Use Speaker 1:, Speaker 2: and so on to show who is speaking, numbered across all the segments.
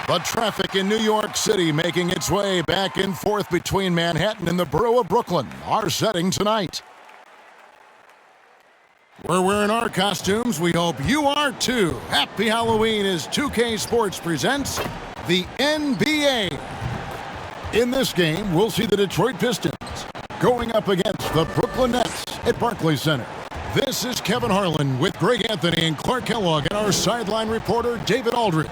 Speaker 1: The traffic in New York City making its way back and forth between Manhattan and the borough of Brooklyn. Our setting tonight. We're wearing our costumes. We hope you are too. Happy Halloween as 2K Sports presents the NBA. In this game, we'll see the Detroit Pistons going up against the Brooklyn Nets at Barclays Center. This is Kevin Harlan with Greg Anthony and Clark Kellogg and our sideline reporter, David Aldridge.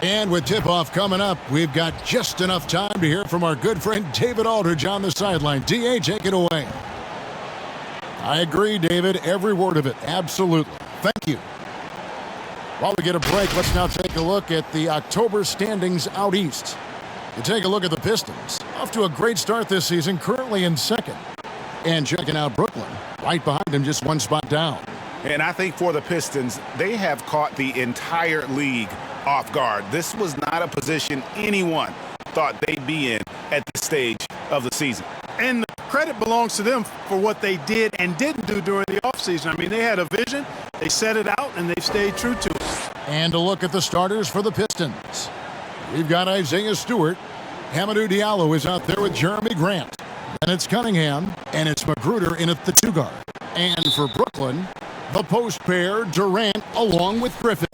Speaker 1: And with tip-off coming up, we've got just enough time to hear from our good friend David Aldridge on the sideline. DA, take it away. I agree, David. Every word of it. Absolutely. Thank you. While we get a break, let's now take a look at the October standings out east. You take a look at the Pistons. Off to a great start this season, currently in second. And checking out Brooklyn, right behind them, just one spot down.
Speaker 2: And I think for the Pistons, they have caught the entire league off guard. This was not a position anyone thought they'd be in at this stage of the season.
Speaker 3: And the credit belongs to them for what they did and didn't do during the offseason. I mean, they had a vision, they set it out, and they've stayed true to it.
Speaker 1: And a look at the starters for the Pistons. We've got Isaiah Stewart. Hamidou Diallo is out there with Jeremy Grant. And it's Cunningham, and it's Magruder in at the two guard. And for Brooklyn, the post pair, Durant along with Griffin.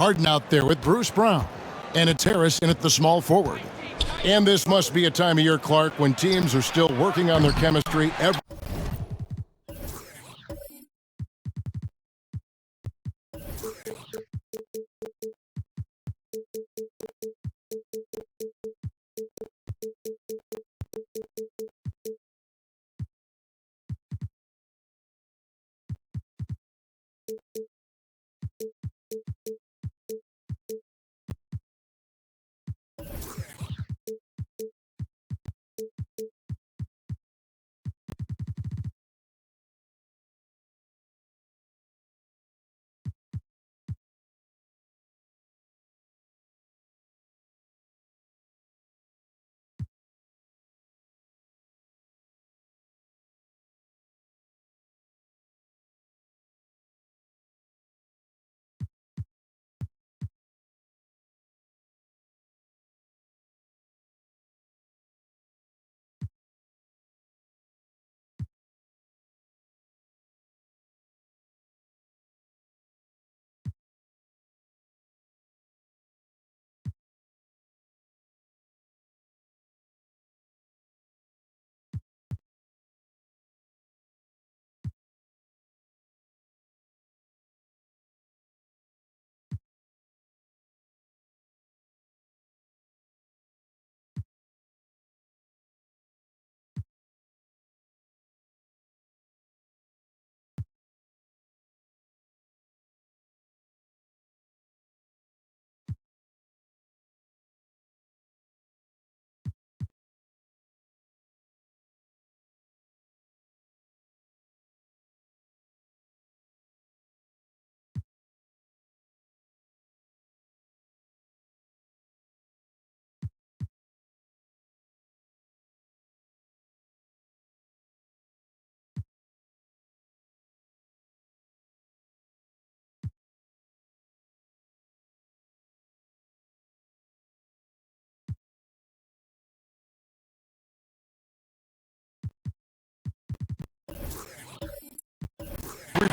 Speaker 1: Harden out there with Bruce Brown. And it's Harris in at the small forward. And this must be a time of year, Clark, when teams are still working on their chemistry every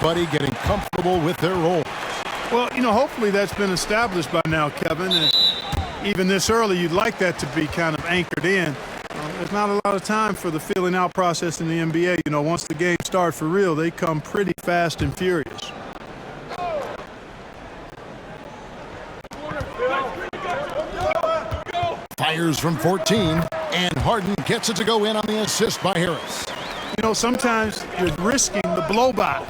Speaker 1: everybody getting comfortable with their role.
Speaker 3: Well, hopefully that's been established by now, Kevin. And even this early, you'd like that to be kind of anchored in. There's not a lot of time for the feeling out process in the NBA. Once the game starts for real, they come pretty fast and furious.
Speaker 1: Fires from 14, and Harden gets it to go in on the assist by Harris.
Speaker 3: Sometimes you're risking the blow-by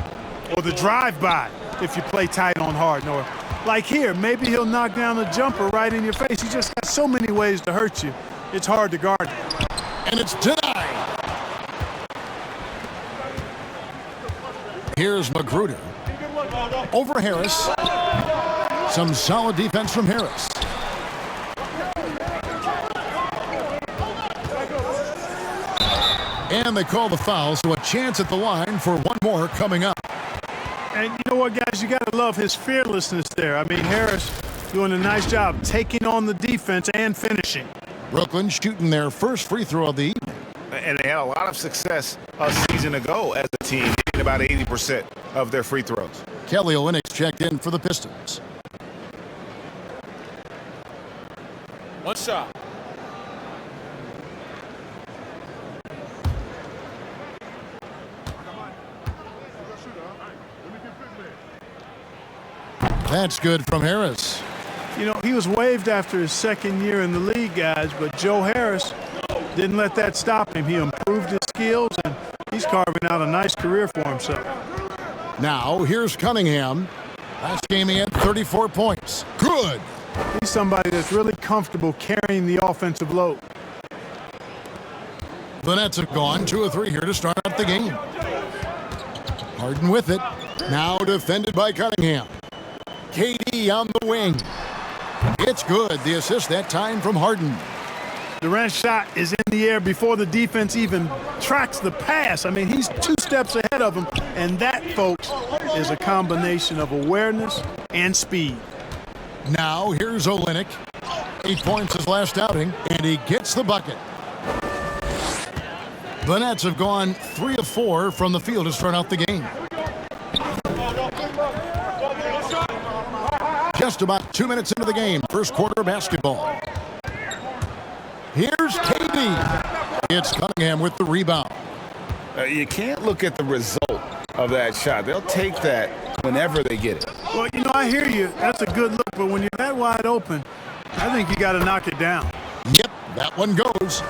Speaker 3: or the drive-by if you play tight on Harden. Or like here, maybe he'll knock down a jumper right in your face. He just got so many ways to hurt you. It's hard to guard him.
Speaker 1: And it's denied. Here's Magruder. Over Harris. Some solid defense from Harris. And they call the foul, so a chance at the line for one more coming up.
Speaker 3: And you know what, guys? You got to love his fearlessness there. I mean, Harris doing a nice job taking on the defense and finishing.
Speaker 1: Brooklyn shooting their first free throw of the evening.
Speaker 2: And they had a lot of success a season ago as a team, hitting about 80% of their free throws.
Speaker 1: Kelly Olynyk checked in for the Pistons.
Speaker 4: One shot.
Speaker 1: That's good from Harris.
Speaker 3: He was waived after his second year in the league, guys, but Joe Harris didn't let that stop him. He improved his skills, and he's carving out a nice career for himself.
Speaker 1: Now, here's Cunningham. Last game he had 34 points. Good.
Speaker 3: He's somebody that's really comfortable carrying the offensive load.
Speaker 1: The Nets have gone 2 of 3 here to start out the game. Harden with it. Now defended by Cunningham. KD on the wing. It's good. The assist that time from Harden.
Speaker 3: Durant's shot is in the air before the defense even tracks the pass. I mean, he's 2 steps ahead of him, and that, folks, is a combination of awareness and speed.
Speaker 1: Now here's Olynyk. 8 points his last outing, and he gets the bucket. The Nets have gone 3 of 4 from the field to start out the game. Just about 2 minutes into the game, first quarter basketball. Here's KD. It's Cunningham with the rebound.
Speaker 2: You can't look at the result of that shot. They'll take that whenever they get it.
Speaker 3: Well, I hear you. That's a good look, but when you're that wide open, I think you got to knock it down.
Speaker 1: Yep, that one goes.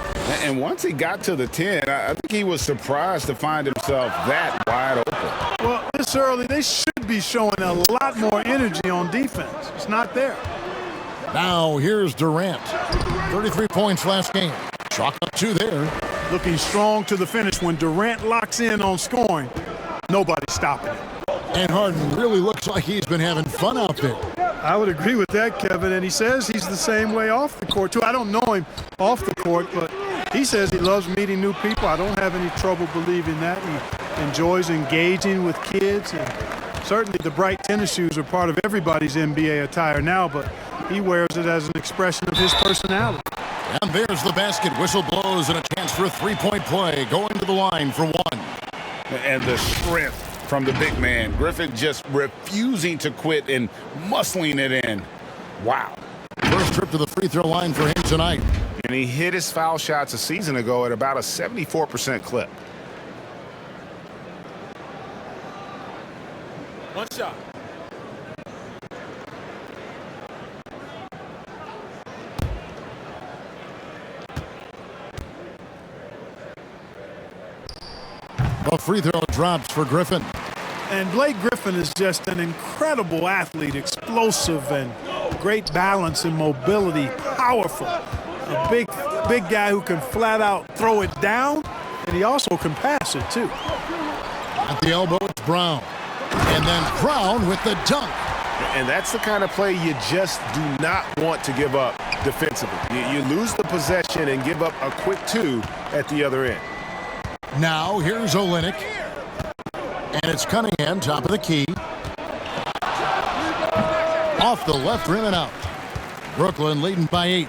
Speaker 2: And once he got to the 10, I think he was surprised to find himself that wide open.
Speaker 3: Well, this early, they should be showing a lot more energy on defense. It's not there.
Speaker 1: Now here's Durant. 33 points last game. Chalk up 2 there.
Speaker 3: Looking strong to the finish. When Durant locks in on scoring, nobody's stopping him.
Speaker 1: And Harden really looks like he's been having fun out there.
Speaker 3: I would agree with that, Kevin. And he says he's the same way off the court, too. I don't know him off the court, but he says he loves meeting new people. I don't have any trouble believing that. He enjoys engaging with kids. And certainly the bright tennis shoes are part of everybody's NBA attire now, but he wears it as an expression of his personality.
Speaker 1: And there's the basket. Whistle blows and a chance for a 3-point play. Going to the line for 1.
Speaker 2: And the strength from the big man. Griffin just refusing to quit and muscling it in. Wow.
Speaker 1: First trip to the free throw line for him tonight.
Speaker 2: And he hit his foul shots a season ago at about a 74% clip.
Speaker 4: One shot.
Speaker 1: The free throw drops for Griffin.
Speaker 3: And Blake Griffin is just an incredible athlete, explosive and great balance and mobility, powerful. A big guy who can flat out throw it down, and he also can pass it too.
Speaker 1: At the elbow, it's Brown. And then Brown with the dunk.
Speaker 2: And that's the kind of play you just do not want to give up defensively. You lose the possession and give up a quick 2 at the other end.
Speaker 1: Now here's Olynyk. And it's Cunningham, top of the key. Off the left rim and out. Brooklyn leading by 8.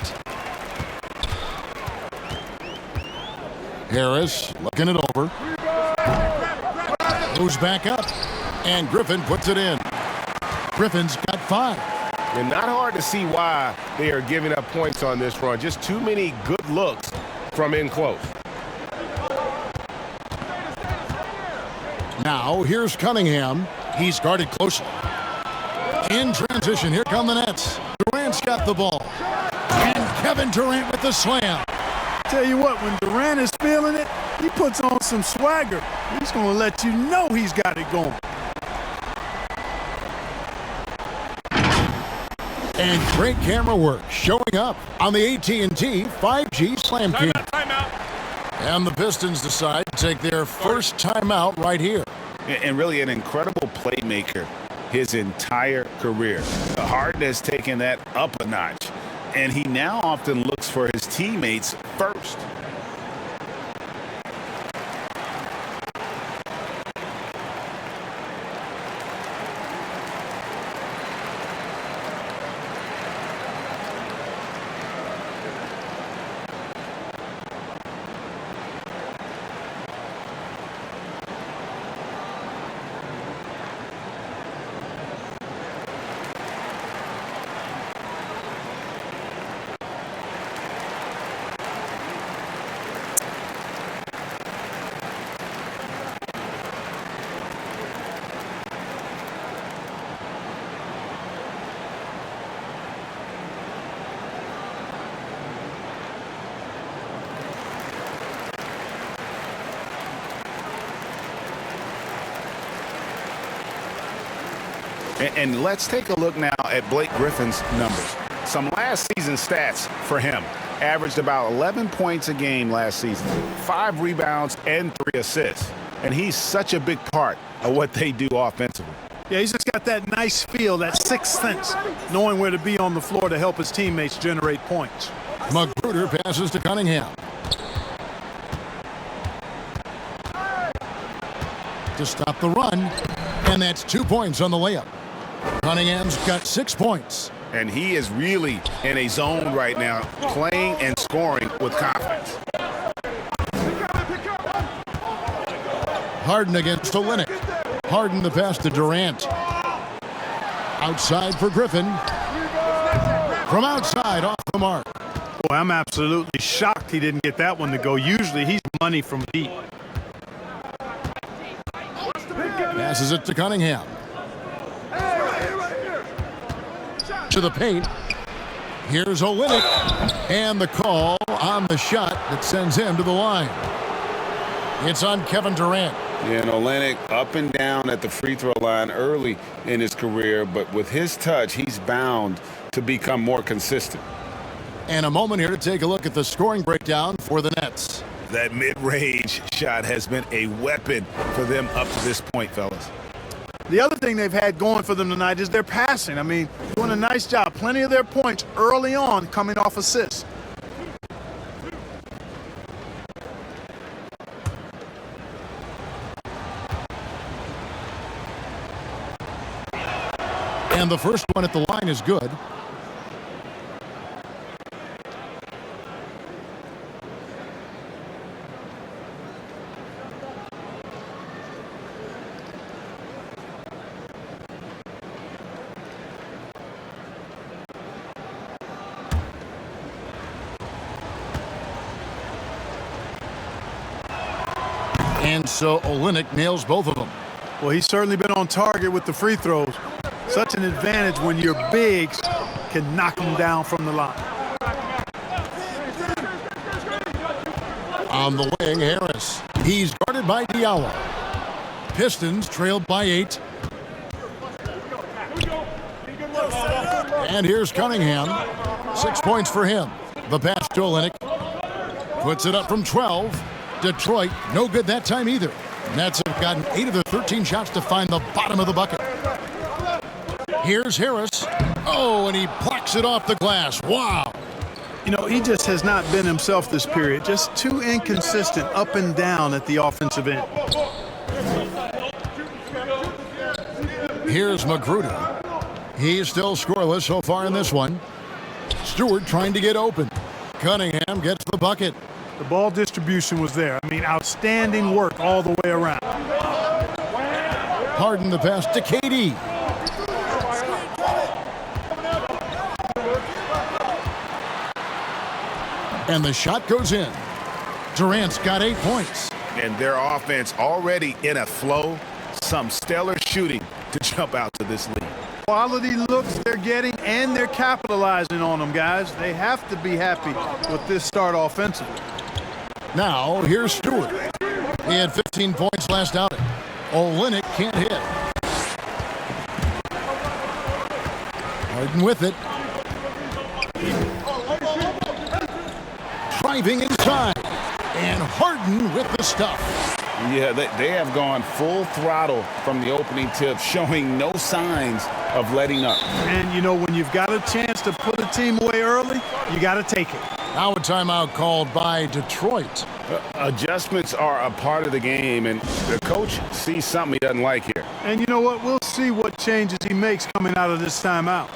Speaker 1: Harris looking it over. Moves back up. And Griffin puts it in. Griffin's got 5.
Speaker 5: And not hard to see why they are giving up points on this run. Just too many good looks from in close.
Speaker 1: Now, here's Cunningham. He's guarded closely. In transition, here come the Nets. Durant's got the ball. And Kevin Durant with the slam.
Speaker 3: Tell you what, when Durant is feeling it, he puts on some swagger. He's going to let you know he's got it going.
Speaker 1: And great camera work showing up on the AT&T 5G Slam Cam.
Speaker 4: Timeout.
Speaker 1: And the Pistons decide to take their first timeout right here.
Speaker 2: And really an incredible playmaker his entire career. Harden has taken that up a notch, and he now often looks for his teammates first. And let's take a look now at Blake Griffin's numbers. Some last season stats for him. Averaged about 11 points a game last season, 5 rebounds and 3 assists. And he's such a big part of what they do offensively.
Speaker 3: Yeah, he's just got that nice feel, that sixth sense, knowing where to be on the floor to help his teammates generate points.
Speaker 1: Magruder passes to Cunningham. To stop the run, and that's 2 points on the layup. Cunningham's got 6 points.
Speaker 2: And he is really in a zone right now, playing and scoring with confidence.
Speaker 1: Harden against Olynyk. Harden the pass to Durant. Outside for Griffin. From outside, off the mark.
Speaker 3: Boy, I'm absolutely shocked he didn't get that one to go. Usually he's money from deep.
Speaker 1: Passes it to Cunningham. To the paint. Here's Olynyk. And the call on the shot that sends him to the line. It's on Kevin Durant.
Speaker 5: Yeah, and Olynyk up and down at the free throw line early in his career, but with his touch, he's bound to become more consistent.
Speaker 1: And a moment here to take a look at the scoring breakdown for the Nets.
Speaker 2: That mid-range shot has been a weapon for them up to this point, fellas.
Speaker 3: The other thing they've had going for them tonight is their passing. I mean, doing a nice job. Plenty of their points early on coming off assists.
Speaker 1: And the first one at the line is good. And so Olynyk nails both of them.
Speaker 3: Well, he's certainly been on target with the free throws. Such an advantage when your bigs can knock them down from the line.
Speaker 1: On the wing, Harris. He's guarded by Diallo. Pistons trailed by 8. And here's Cunningham. 6 points for him. The pass to Olynyk. Puts it up from 12. Detroit, no good that time either. Nets have gotten 8 of their 13 shots to find the bottom of the bucket. Here's Harris. Oh, and he plucks it off the glass. Wow.
Speaker 3: You know, he just has not been himself this period. Just too inconsistent up and down at the offensive end.
Speaker 1: Here's Magruder. He's still scoreless so far in this one. Stewart trying to get open. Cunningham gets the bucket.
Speaker 3: The ball distribution was there. I mean, outstanding work all the way around.
Speaker 1: Harden the pass to KD. And the shot goes in. Durant's got 8 points.
Speaker 2: And their offense already in a flow. Some stellar shooting to jump out to this lead.
Speaker 3: Quality looks they're getting, and they're capitalizing on them, guys. They have to be happy with this start offensively.
Speaker 1: Now, here's Stewart. He had 15 points last outing. Olynyk can't hit. Harden with it. Driving inside. And Harden with the stuff.
Speaker 5: Yeah, they have gone full throttle from the opening tip, showing no signs of letting up.
Speaker 3: And, you know, when you've got a chance to put a team away early, you got to take it.
Speaker 1: Now a timeout called by Detroit.
Speaker 2: Adjustments are a part of the game, and the coach sees something he doesn't like here.
Speaker 3: And you know what? We'll see what changes he makes coming out of this timeout.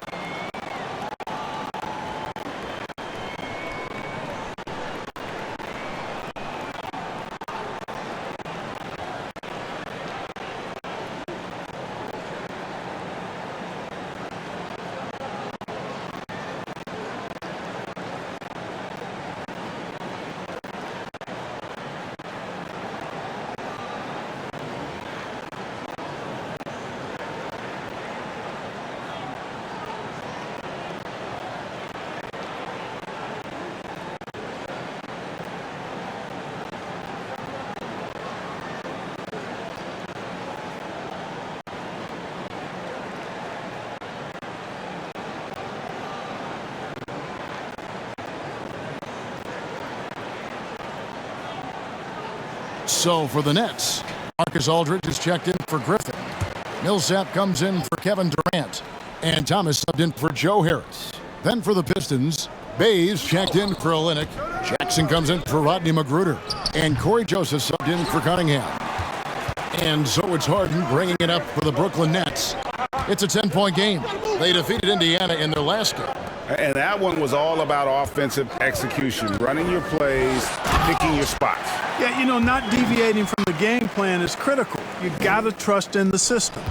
Speaker 1: So for the Nets, Marcus Aldridge is checked in for Griffin. Millsap comes in for Kevin Durant. And Thomas subbed in for Joe Harris. Then for the Pistons, Bays checked in for Olynyk. Jackson comes in for Rodney Magruder. And Corey Joseph subbed in for Cunningham. And so it's Harden bringing it up for the Brooklyn Nets. It's a 10-point game. They defeated Indiana in their last game.
Speaker 2: And that one was all about offensive execution, running your plays, picking your spots.
Speaker 3: Yeah, you know, not deviating from the game plan is critical. You got to trust in the system.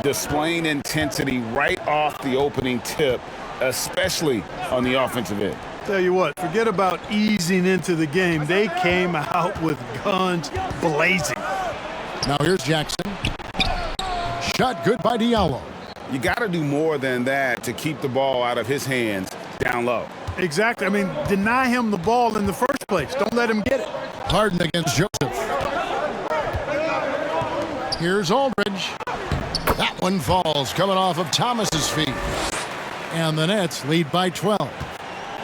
Speaker 5: Displaying intensity right off the opening tip, especially on the offensive end.
Speaker 3: Tell you what, forget about easing into the game. They came out with guns blazing.
Speaker 1: Now here's Jackson. Shot good by Diallo.
Speaker 2: You got to do more than that to keep the ball out of his hands down low.
Speaker 3: Exactly. I mean, deny him the ball in the first place. Don't let him get it.
Speaker 1: Harden against Joseph. Here's Aldridge. That one falls, coming off of Thomas's feet. And the Nets lead by 12.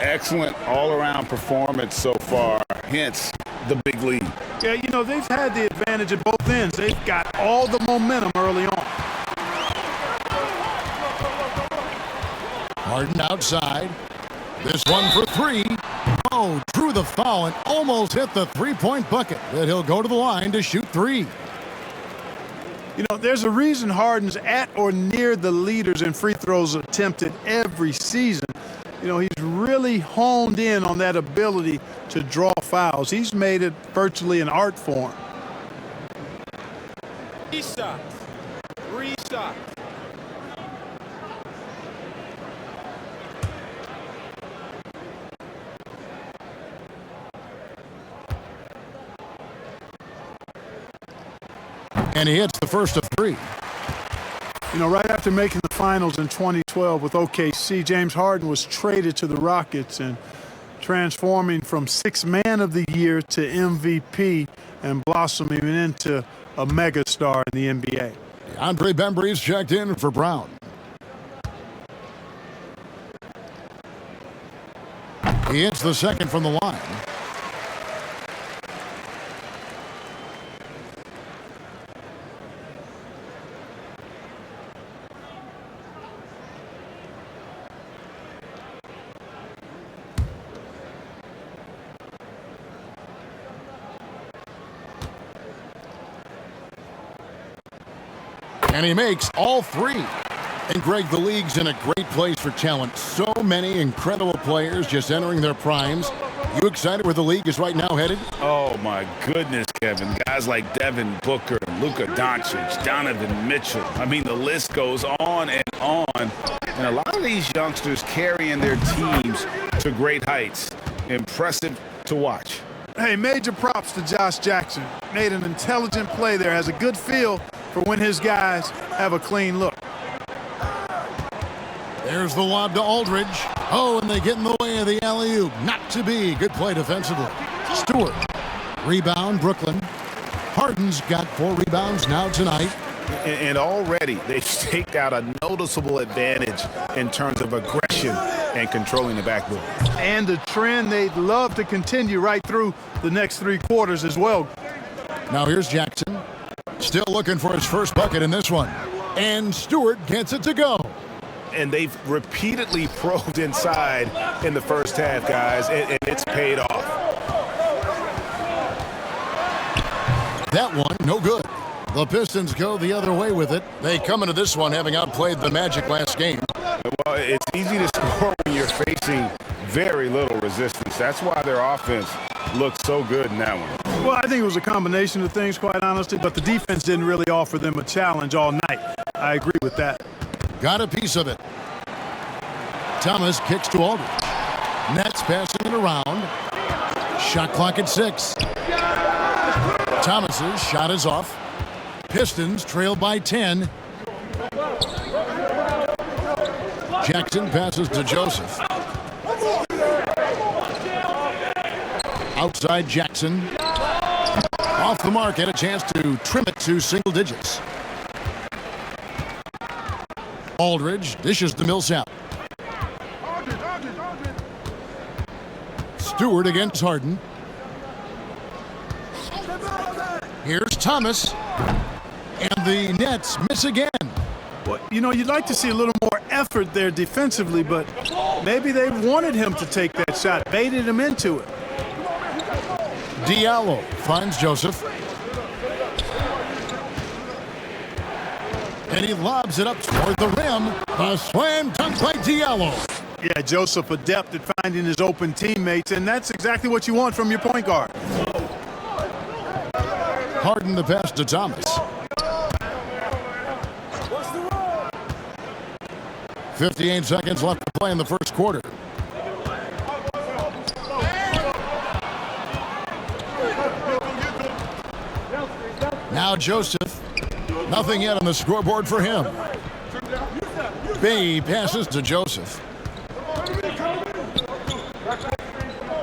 Speaker 5: Excellent all-around performance so far, hence the big lead.
Speaker 3: Yeah, you know, they've had the advantage at both ends. They've got all the momentum early on.
Speaker 1: Harden outside. This one for three. Oh, drew the foul and almost hit the three-point bucket. But he'll go to the line to shoot three.
Speaker 3: You know, there's a reason Harden's at or near the leaders in free throws attempted every season. You know, he's really honed in on that ability to draw fouls. He's made it virtually an art form.
Speaker 4: 3 shots. 3 shots.
Speaker 1: And he hits the first of three.
Speaker 3: You know, right after making the finals in 2012 with OKC, James Harden was traded to the Rockets and transforming from Sixth Man of the Year to MVP and blossoming into a megastar in the NBA.
Speaker 1: Andre Bembry's checked in for Brown. He hits the second from the line. And he makes all three. And Greg, the league's in a great place for talent. So many incredible players just entering their primes. You excited where the league is right now headed?
Speaker 5: Oh, my goodness, Kevin. Guys like Devin Booker, Luka Doncic, Donovan Mitchell. I mean, the list goes on and on. And a lot of these youngsters carrying their teams to great heights. Impressive to watch.
Speaker 3: Hey, major props to Josh Jackson. Made an intelligent play there. Has a good feel for when his guys have a clean look.
Speaker 1: There's the lob to Aldridge. Oh, and they get in the way of the alley-oop. Not to be. Good play defensively. Stewart. Rebound, Brooklyn. Harden's got 4 rebounds now tonight.
Speaker 2: And already they've staked out a noticeable advantage in terms of aggression and controlling the backboard.
Speaker 3: And a trend they'd love to continue right through the next 3 quarters as well.
Speaker 1: Now here's Jackson. Still looking for his first bucket in this one. And Stewart gets it to go.
Speaker 2: And they've repeatedly probed inside in the first half, guys, and it's paid off.
Speaker 1: That one, no good. The Pistons go the other way with it. They come into this one having outplayed the Magic last game.
Speaker 2: Well, it's easy to score when you're facing very little resistance. That's why their offense looked so good in that one.
Speaker 3: Well, I think it was a combination of things, quite honestly, but the defense didn't really offer them a challenge all night. I agree with that.
Speaker 1: Got a piece of it. Thomas kicks to Aldridge. Nets passing it around. Shot clock at 6. Thomas's shot is off. Pistons trail by 10. Jackson passes to Joseph. Outside Jackson. Off the mark, had a chance to trim it to single digits. Aldridge dishes to Millsap. Stewart against Harden. Here's Thomas. And the Nets miss again.
Speaker 3: Well, you know, you'd like to see a little more effort there defensively, but maybe they wanted him to take that shot, baited him into it.
Speaker 1: Diallo finds Joseph. And he lobs it up toward the rim. A slam dunk by Diallo.
Speaker 3: Yeah, Joseph adept at finding his open teammates, and that's exactly what you want from your point guard.
Speaker 1: Harden the pass to Thomas. 58 seconds left to play in the first quarter. Now Joseph. Nothing yet on the scoreboard for him. Bay passes to Joseph.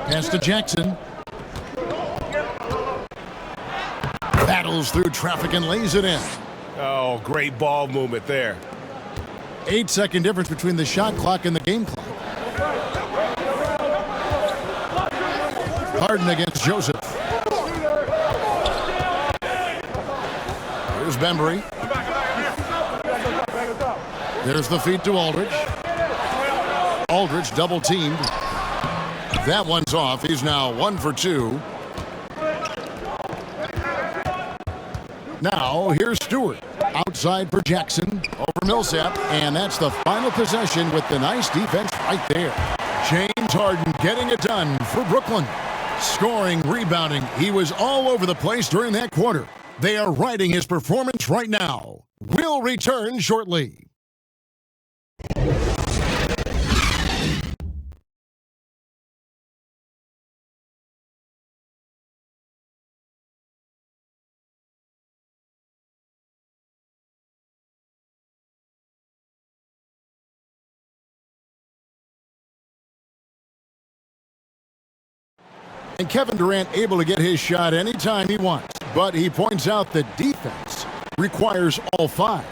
Speaker 1: Pass to Jackson. Battles through traffic and lays it in.
Speaker 2: Oh, great ball movement there.
Speaker 1: 8-second difference between the shot clock and the game clock. Harden against Joseph. Here's Bembry. There's the feed to Aldridge. Aldridge double teamed. That one's off. He's now 1 for 2. Now here's Stewart. Outside for Jackson. Over Millsap. And that's the final possession with the nice defense right there. James Harden getting it done for Brooklyn. Scoring, rebounding. He was all over the place during that quarter. They are riding his performance right now. We'll return shortly. And Kevin Durant able to get his shot anytime he wants. But he points out that defense requires all 5.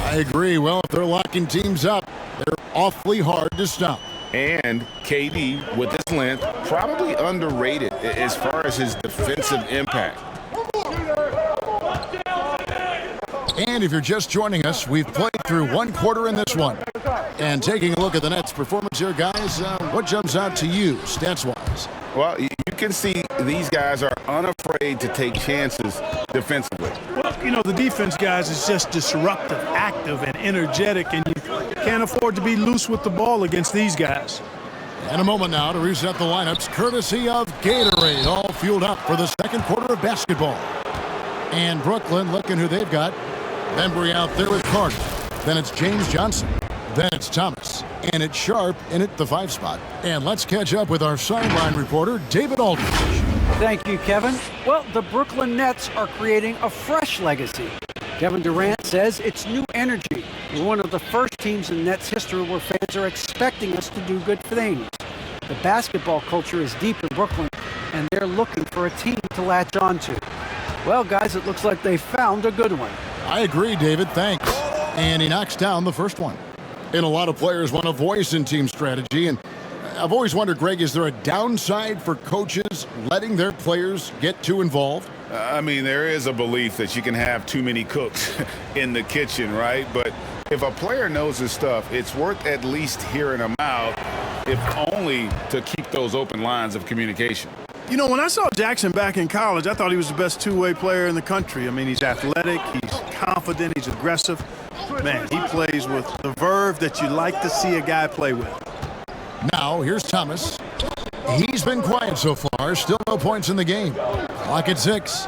Speaker 1: I agree. Well, if they're locking teams up, they're awfully hard to stop.
Speaker 5: And KD, with his length, probably underrated as far as his defensive impact.
Speaker 1: And if you're just joining us, we've played through 1 quarter in this one. And taking a look at the Nets' performance here, guys, what jumps out to you, stats-wise?
Speaker 5: Well, you can see these guys are unafraid to take chances defensively.
Speaker 3: Well, you know, the defense, guys, is just disruptive, active, and energetic, and Can't afford to be loose with the ball against these guys.
Speaker 1: And a moment now to reset the lineups, courtesy of Gatorade, all fueled up for the second quarter of basketball. And Brooklyn looking who they've got. Bembry out there with Carter. Then it's James Johnson. Then it's Thomas. And it's Sharp in at the 5 spot. And let's catch up with our sideline reporter, David Aldridge.
Speaker 6: Thank you, Kevin. Well, the Brooklyn Nets are creating a fresh legacy. Kevin Durant says it's new energy. We're one of the first teams in Nets history where fans are expecting us to do good things. The basketball culture is deep in Brooklyn, and they're looking for a team to latch on to. Well, guys, it looks like they found a good one.
Speaker 1: I agree, David. Thanks. And he knocks down the first one. And a lot of players want a voice in team strategy. And I've always wondered, Greg, is there a downside for coaches letting their players get too involved?
Speaker 5: I mean, there is a belief that you can have too many cooks in the kitchen, right? But if a player knows his stuff, it's worth at least hearing them out, if only to keep those open lines of communication.
Speaker 3: You know, when I saw Jackson back in college, I thought he was the best two-way player in the country. I mean, he's athletic, he's confident, he's aggressive. Man, he plays with the verve that you like to see a guy play with.
Speaker 1: Now, here's Thomas. He's been quiet so far. Still no points in the game. Clock at 6.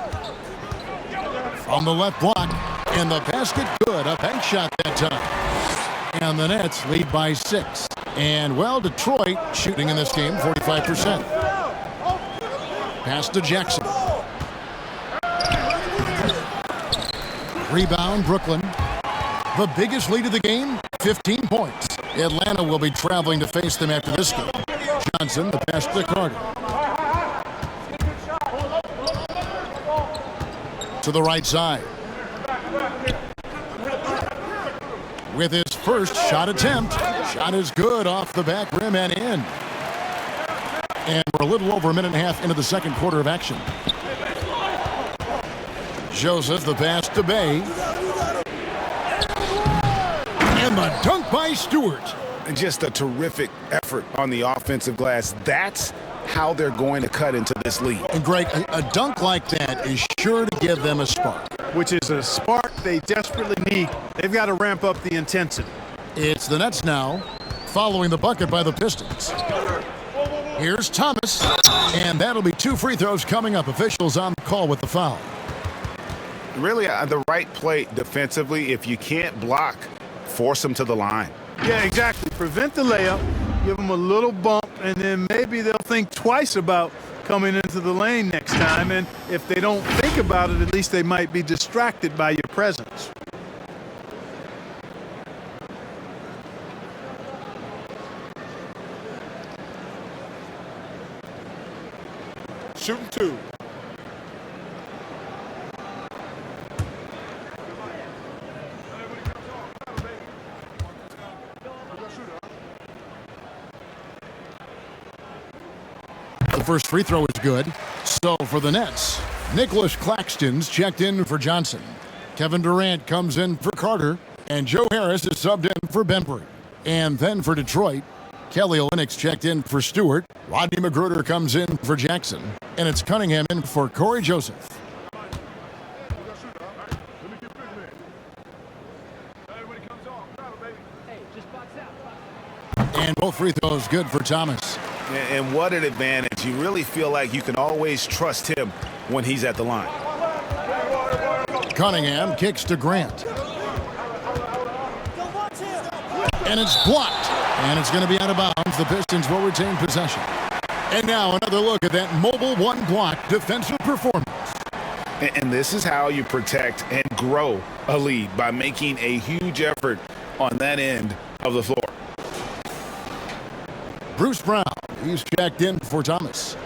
Speaker 1: From the left block. And the basket good. A bank shot that time. And the Nets lead by 6. And, well, Detroit shooting in this game 45%. Pass to Jackson. Rebound, Brooklyn. The biggest lead of the game, 15 points. Atlanta will be traveling to face them after this game. Johnson, the pass to Carter. To the right side. With his first shot attempt. Shot is good off the back rim and in. And we're a little over a minute and a half into the second quarter of action. Joseph, the pass to Bay. And the dunk by Stewart.
Speaker 2: Just a terrific effort on the offensive glass. That's how they're going to cut into this lead.
Speaker 1: And Greg, a dunk like that is sure to give them a spark.
Speaker 3: Which is a spark they desperately need. They've got to ramp up the intensity.
Speaker 1: It's the Nets now, following the bucket by the Pistons. Here's Thomas, and that'll be 2 free throws coming up. Officials on the call with the foul.
Speaker 2: Really, the right play defensively. If you can't block, force them to the line.
Speaker 3: Yeah, exactly. Prevent the layup, give them a little bump, and then maybe they'll think twice about coming into the lane next time. And if they don't think about it, at least they might be distracted by your presence.
Speaker 4: Shooting 2.
Speaker 1: The first free throw is good. So for the Nets, Nicholas Claxton's checked in for Johnson. Kevin Durant comes in for Carter. And Joe Harris is subbed in for Bembry. And then for Detroit, Kelly Olynyk's checked in for Stewart. Rodney Magruder comes in for Jackson. And it's Cunningham in for Corey Joseph. And both free throws good for Thomas.
Speaker 2: And what an advantage. You really feel like you can always trust him when he's at the line.
Speaker 1: Cunningham kicks to Grant. And it's blocked. And it's going to be out of bounds. The Pistons will retain possession. And now another look at that mobile one-block defensive performance.
Speaker 2: And this is how you protect and grow a lead, by making a huge effort on that end of the floor.
Speaker 1: Bruce Brown, he's checked in for Thomas.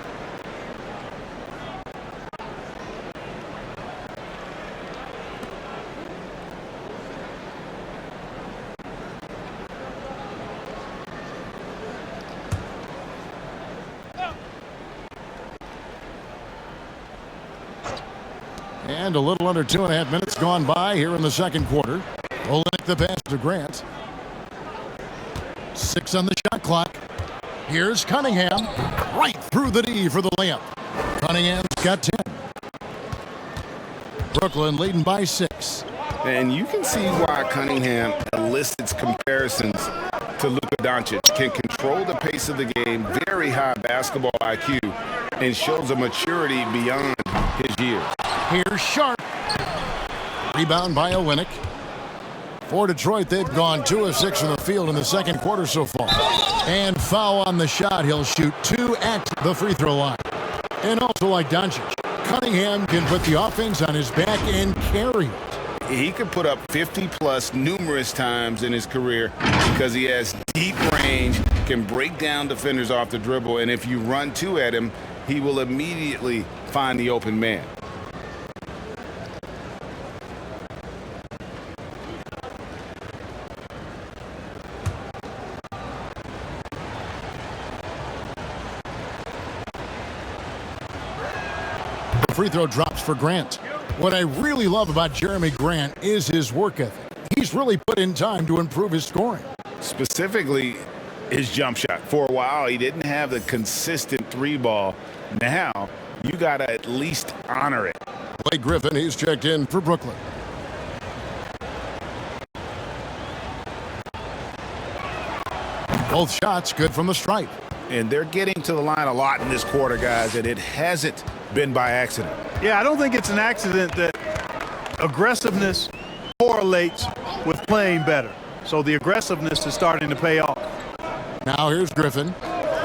Speaker 1: And a little under 2.5 minutes gone by here in the second quarter. Olynyk the pass to Grant. 6 on the shot clock. Here's Cunningham, right through the D for the layup. Cunningham's got 10. Brooklyn leading by 6.
Speaker 2: And you can see why Cunningham
Speaker 5: elicits comparisons to Luka Doncic, can control the pace of the game, very high basketball IQ, and shows a maturity beyond his years.
Speaker 1: Here's Sharp. Rebound by Olynyk. For Detroit, they've gone 2 of 6 from the field in the second quarter so far. And foul on the shot. He'll shoot 2 at the free throw line. And also like Doncic, Cunningham can put the offense on his back and carry it.
Speaker 5: He could put up 50-plus numerous times in his career because he has deep range, can break down defenders off the dribble, and if you run 2 at him, he will immediately find the open man.
Speaker 1: Free throw drops for Grant. What I really love about Jeremy Grant is his work ethic. He's really put in time to improve his scoring.
Speaker 5: Specifically, his jump shot. For a while, he didn't have the consistent 3-ball. Now, you got to at least honor it.
Speaker 1: Blake Griffin, he's checked in for Brooklyn. Both shots good from the stripe.
Speaker 2: And they're getting to the line a lot in this quarter, guys, and it hasn't been by accident.
Speaker 3: Yeah, I don't think it's an accident that aggressiveness correlates with playing better. So the aggressiveness is starting to pay off.
Speaker 1: Now here's Griffin.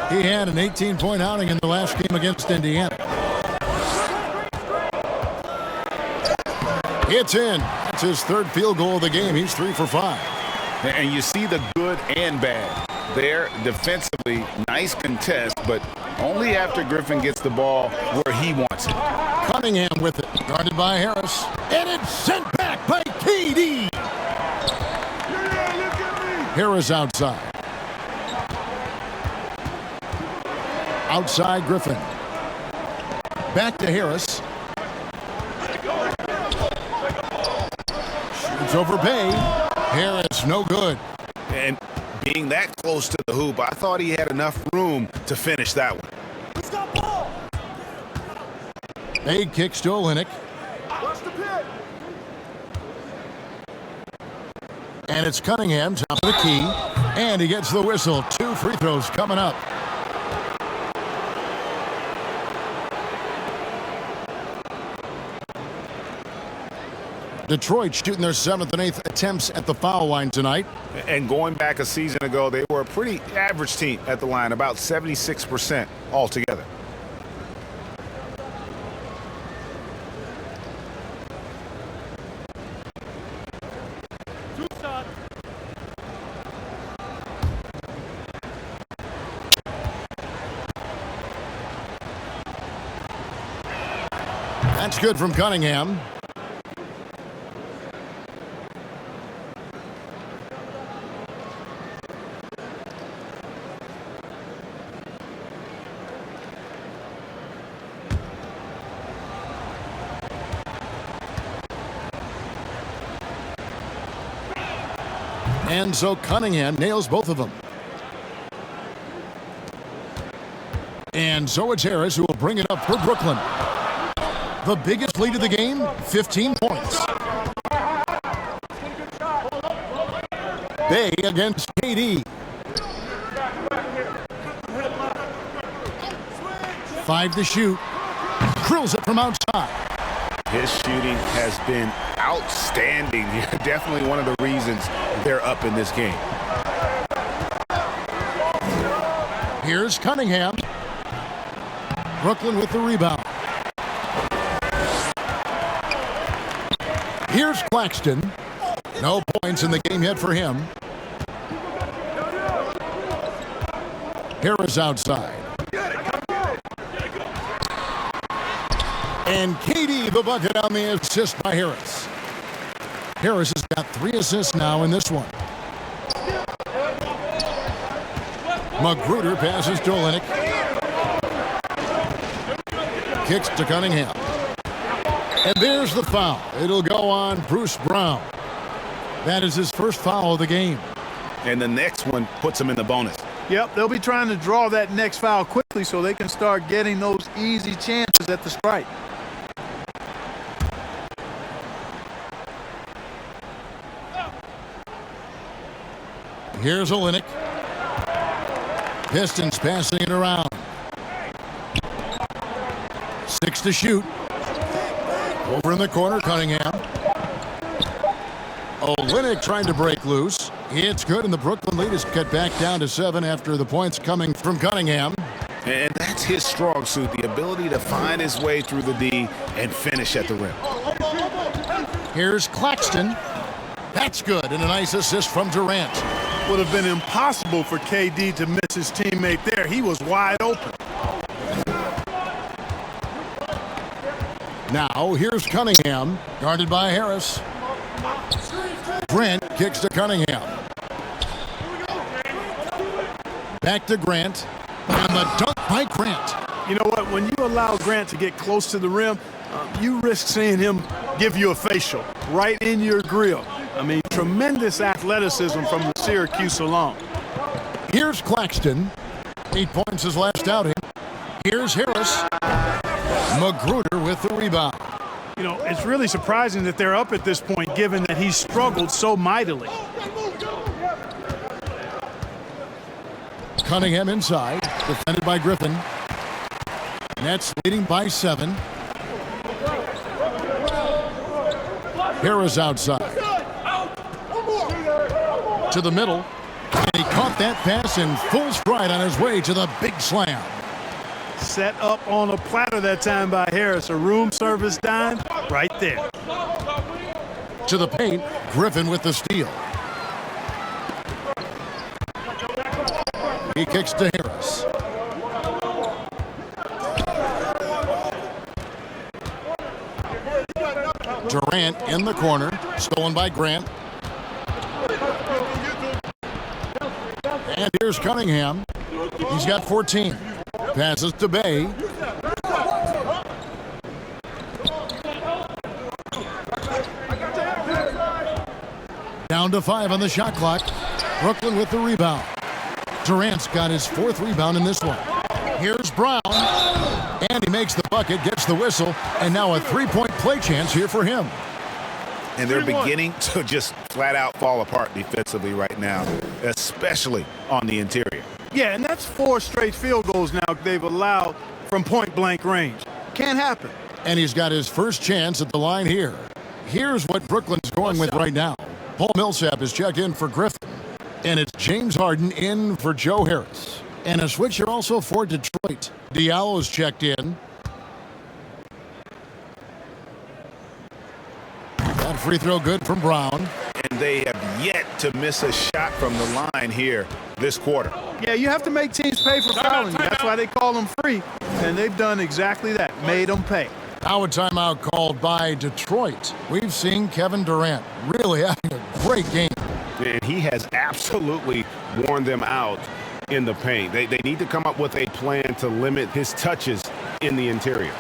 Speaker 1: He had an 18-point outing in the last game against Indiana. It's in. That's his 3rd field goal of the game. He's 3 for 5.
Speaker 5: And you see the good and bad. There, defensively, nice contest, but only after Griffin gets the ball where he wants it.
Speaker 1: Cunningham with it, guarded by Harris. And it's sent back by KD. Harris outside. Outside Griffin. Back to Harris. Shoots over Bay. Harris, no good.
Speaker 2: And being that close to the hoop, I thought he had enough room to finish that one.
Speaker 1: Bay kicks to Olynyk. And it's Cunningham, top of the key. And he gets the whistle. 2 free throws coming up. Detroit shooting their 7th and 8th attempts at the foul line tonight.
Speaker 2: And going back a season ago, they were a pretty average team at the line, about 76% altogether.
Speaker 1: That's good from Cunningham. And so Cunningham nails both of them. And so it's Harris who will bring it up for Brooklyn. The biggest lead of the game, 15 points. Bay against KD. 5 to shoot. Drills it from outside.
Speaker 2: His shooting has been outstanding. Definitely one of the reasons they're up in this game.
Speaker 1: Here's Cunningham. Brooklyn with the rebound. Here's Claxton. No points in the game yet for him. Harris outside. And KD the bucket on the assist by Harris. Harris has got 3 assists now in this one. Magruder passes to Olynyk. Kicks to Cunningham. And there's the foul. It'll go on Bruce Brown. That is his first foul of the game.
Speaker 2: And the next one puts him in the bonus.
Speaker 3: Yep, they'll be trying to draw that next foul quickly so they can start getting those easy chances at the stripe.
Speaker 1: Here's Olynyk. Pistons passing it around. 6 to shoot. Over in the corner, Cunningham. Olynyk trying to break loose. It's good, and the Brooklyn lead is cut back down to 7 after the points coming from Cunningham.
Speaker 2: And that's his strong suit, the ability to find his way through the D and finish at the rim.
Speaker 1: Here's Claxton. That's good, and a nice assist from Durant.
Speaker 3: Would have been impossible for KD to miss his teammate there. He was wide open.
Speaker 1: Now, here's Cunningham, guarded by Harris. Grant kicks to Cunningham. Back to Grant, and the dunk by Grant.
Speaker 3: You know what? When you allow Grant to get close to the rim, you risk seeing him give you a facial right in your grill. I mean, tremendous athleticism from the Syracuse alum.
Speaker 1: Here's Claxton. 8 points his last outing. Here's Harris. Magruder with the rebound.
Speaker 3: You know, it's really surprising that they're up at this point, given that he's struggled so mightily.
Speaker 1: Cunningham inside, defended by Griffin. Nets leading by 7. Harris outside. To the middle. And he caught that pass in full stride on his way to the big slam.
Speaker 3: Set up on a platter that time by Harris. A room service dime right there.
Speaker 1: To the paint, Griffin with the steal. He kicks to Harris. Durant in the corner, stolen by Grant. And here's Cunningham. He's got 14. Passes to Bay. Down to 5 on the shot clock. Brooklyn with the rebound. Durant's got his 4th rebound in this one. Here's Brown. And he makes the bucket, gets the whistle, and now a 3-point play chance here for him.
Speaker 2: And they're beginning to just flat out fall apart defensively right now, especially on the interior.
Speaker 3: Yeah, and that's 4 straight field goals now they've allowed from point-blank range. Can't happen.
Speaker 1: And he's got his first chance at the line here. Here's what Brooklyn's going with right now. Paul Millsap is checked in for Griffin. And it's James Harden in for Joe Harris. And a switch here also for Detroit. Diallo's checked in. That free throw good from Brown.
Speaker 2: And they have yet to miss a shot from the line here this quarter.
Speaker 3: Yeah, you have to make teams pay for fouling. That's why they call them free. And they've done exactly that, made them pay.
Speaker 1: Now a timeout called by Detroit. We've seen Kevin Durant really having a great game.
Speaker 2: And he has absolutely worn them out in the paint. They need to come up with a plan to limit his touches in the interior.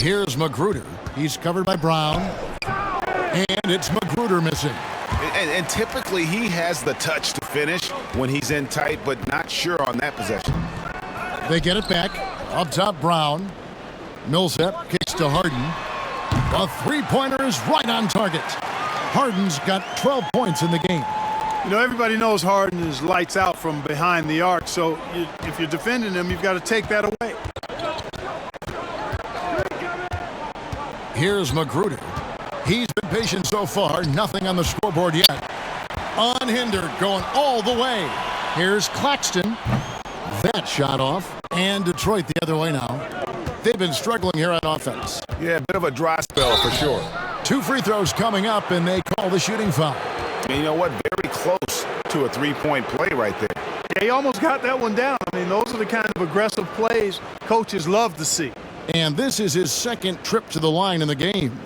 Speaker 1: Here's Magruder. He's covered by Brown. And it's Magruder missing.
Speaker 2: And typically he has the touch to finish when he's in tight, but not sure on that possession.
Speaker 1: They get it back. Up top, Brown. Millsap kicks to Harden. A three-pointer is right on target. Harden's got 12 points in the game.
Speaker 3: You know, everybody knows Harden is lights out from behind the arc, so if you're defending him, you've got to take that away.
Speaker 1: Here's Magruder. He's been patient so far. Nothing on the scoreboard yet. Unhindered, going all the way. Here's Claxton. That shot off. And Detroit the other way now. They've been struggling here on offense.
Speaker 2: Yeah, a bit of a dry spell for sure.
Speaker 1: 2 free throws coming up, and they call the shooting foul.
Speaker 2: And you know what? Very close to a three-point play right there.
Speaker 3: Yeah, he almost got that one down. I mean, those are the kind of aggressive plays coaches love to see.
Speaker 1: And this is his second trip to the line in the game.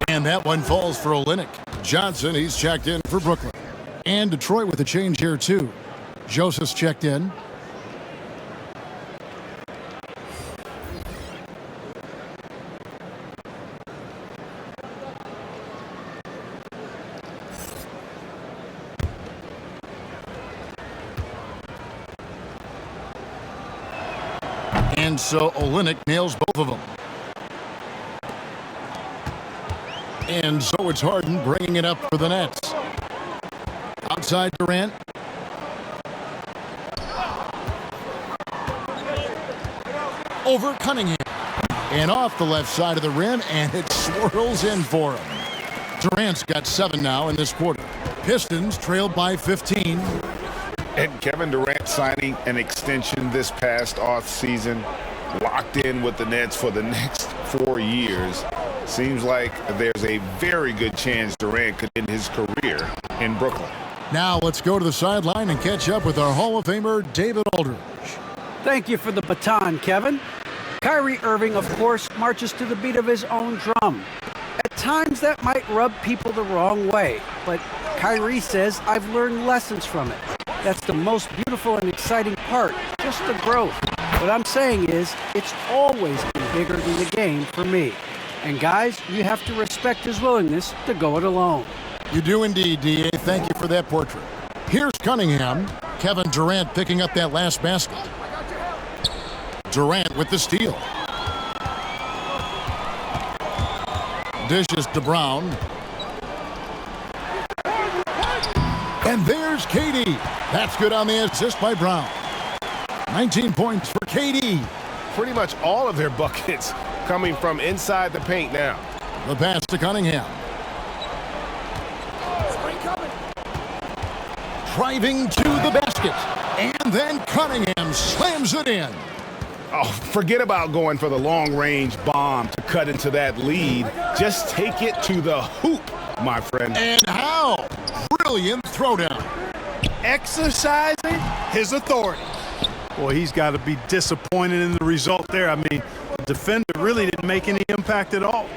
Speaker 1: And that one falls for Olynyk. Johnson, he's checked in for Brooklyn. And Detroit with a change here, too. Joseph's checked in. And so Olynyk nails both of them. And so it's Harden bringing it up for the Nets. Outside Durant. Over Cunningham. And off the left side of the rim, and it swirls in for him. Durant's got 7 now in this quarter. Pistons trailed by 15.
Speaker 2: And Kevin Durant signing an extension this past offseason, locked in with the Nets for the next 4 years. Seems like there's a very good chance Durant could end his career in Brooklyn.
Speaker 1: Now let's go to the sideline and catch up with our Hall of Famer, David Aldridge.
Speaker 6: Thank you for the baton, Kevin. Kyrie Irving, of course, marches to the beat of his own drum. At times that might rub people the wrong way, but Kyrie says, I've learned lessons from it. That's the most beautiful and exciting part, just the growth. What I'm saying is, it's always been bigger than the game for me. And guys, you have to respect his willingness to go it alone.
Speaker 1: You do indeed, D.A. Thank you for that portrait. Here's Cunningham. Kevin Durant picking up that last basket. Durant with the steal. Dishes to Brown. And there's KD. That's good on the assist by Brown. 19 points for KD.
Speaker 4: Pretty much all of their buckets coming from inside the paint now.
Speaker 1: The pass to Cunningham. Driving to the basket. And then Cunningham slams it in.
Speaker 2: Oh, forget about going for the long-range bomb to cut into that lead. Just take it to the hoop, my friend.
Speaker 1: And how? Brilliant throwdown.
Speaker 3: Exercising his authority. Boy, he's got to be disappointed in the result there. I mean, the defender really didn't make any impact at all.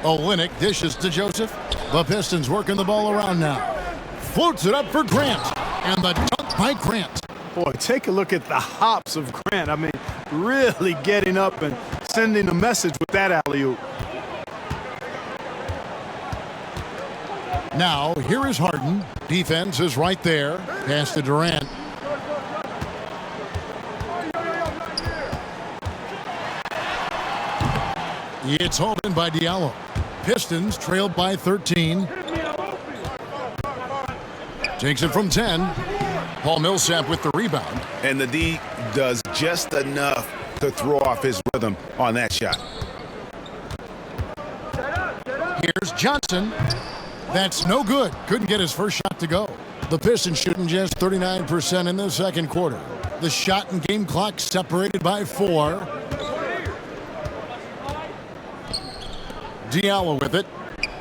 Speaker 1: Olynyk dishes to Joseph. The Pistons working the ball around now. Floats it up for Grant. And the dunk by Grant.
Speaker 3: Boy, take a look at the hops of Grant. I mean, really getting up and sending a message with that alley-oop.
Speaker 1: Now, here is Harden. Defense is right there. Pass to Durant. It's hauled in by Diallo. Pistons trailed by 13. Takes it from 10. Paul Millsap with the rebound.
Speaker 2: And the D does just enough to throw off his rhythm on that shot.
Speaker 1: Here's Johnson. That's no good. Couldn't get his first shot to go. The Pistons shooting just 39% in the second quarter. The shot and game clock separated by 4. Diallo with it.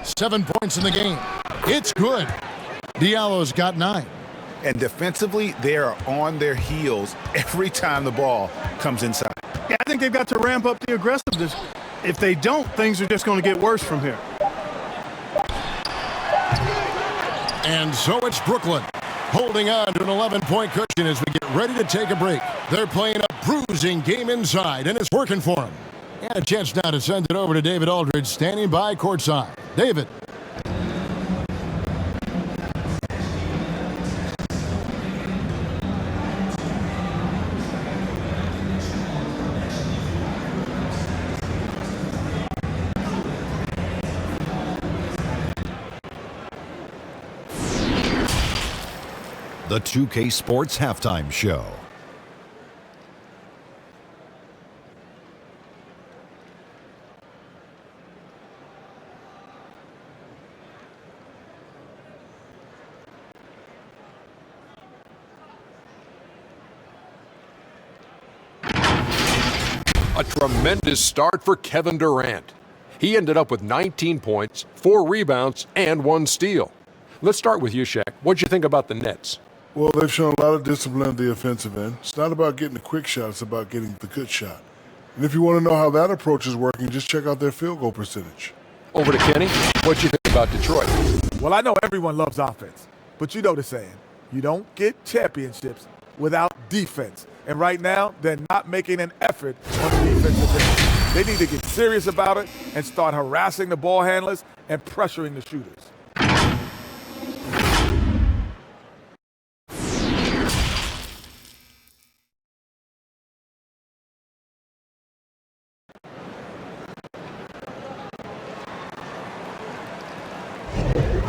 Speaker 1: 7 points in the game. It's good. Diallo's got 9.
Speaker 2: And defensively, they are on their heels every time the ball comes inside.
Speaker 3: Yeah, I think they've got to ramp up the aggressiveness. If they don't, things are just going to get worse from here.
Speaker 1: And so it's Brooklyn holding on to an 11-point cushion as we get ready to take a break. They're playing a bruising game inside, and it's working for them. And a chance now to send it over to David Aldridge, standing by courtside. David.
Speaker 7: the 2K Sports Halftime Show.
Speaker 8: A tremendous start for Kevin Durant. He ended up with 19 points, 4 rebounds, and 1 steal. Let's start with you, Shaq. What'd you think about the Nets?
Speaker 9: Well, they've shown a lot of discipline at the offensive end. It's not about getting the quick shot, it's about getting the good shot. And if you want to know how that approach is working, just check out their field goal percentage.
Speaker 8: Over to Kenny. What'd you think about Detroit?
Speaker 10: Well, I know everyone loves offense, but you know the saying. You don't get championships without defense. And right now, they're not making an effort on the defensive end. They need to get serious about it and start harassing the ball handlers and pressuring the shooters.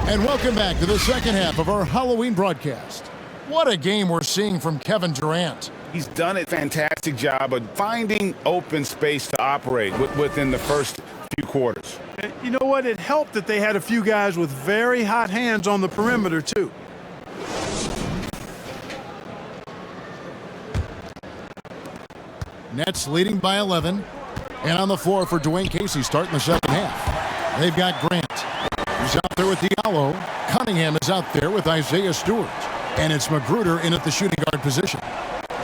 Speaker 1: And welcome back to the second half of our Halloween broadcast. What a game we're seeing from Kevin Durant.
Speaker 2: He's done a fantastic job of finding open space to operate within the first few quarters.
Speaker 3: You know what? It helped that they had a few guys with very hot hands on the perimeter, too.
Speaker 1: Nets leading by 11. And on the floor for Dwayne Casey starting the second half. They've got Grant. He's out there with Diallo. Cunningham is out there with Isaiah Stewart. And it's Magruder in at the shooting guard position.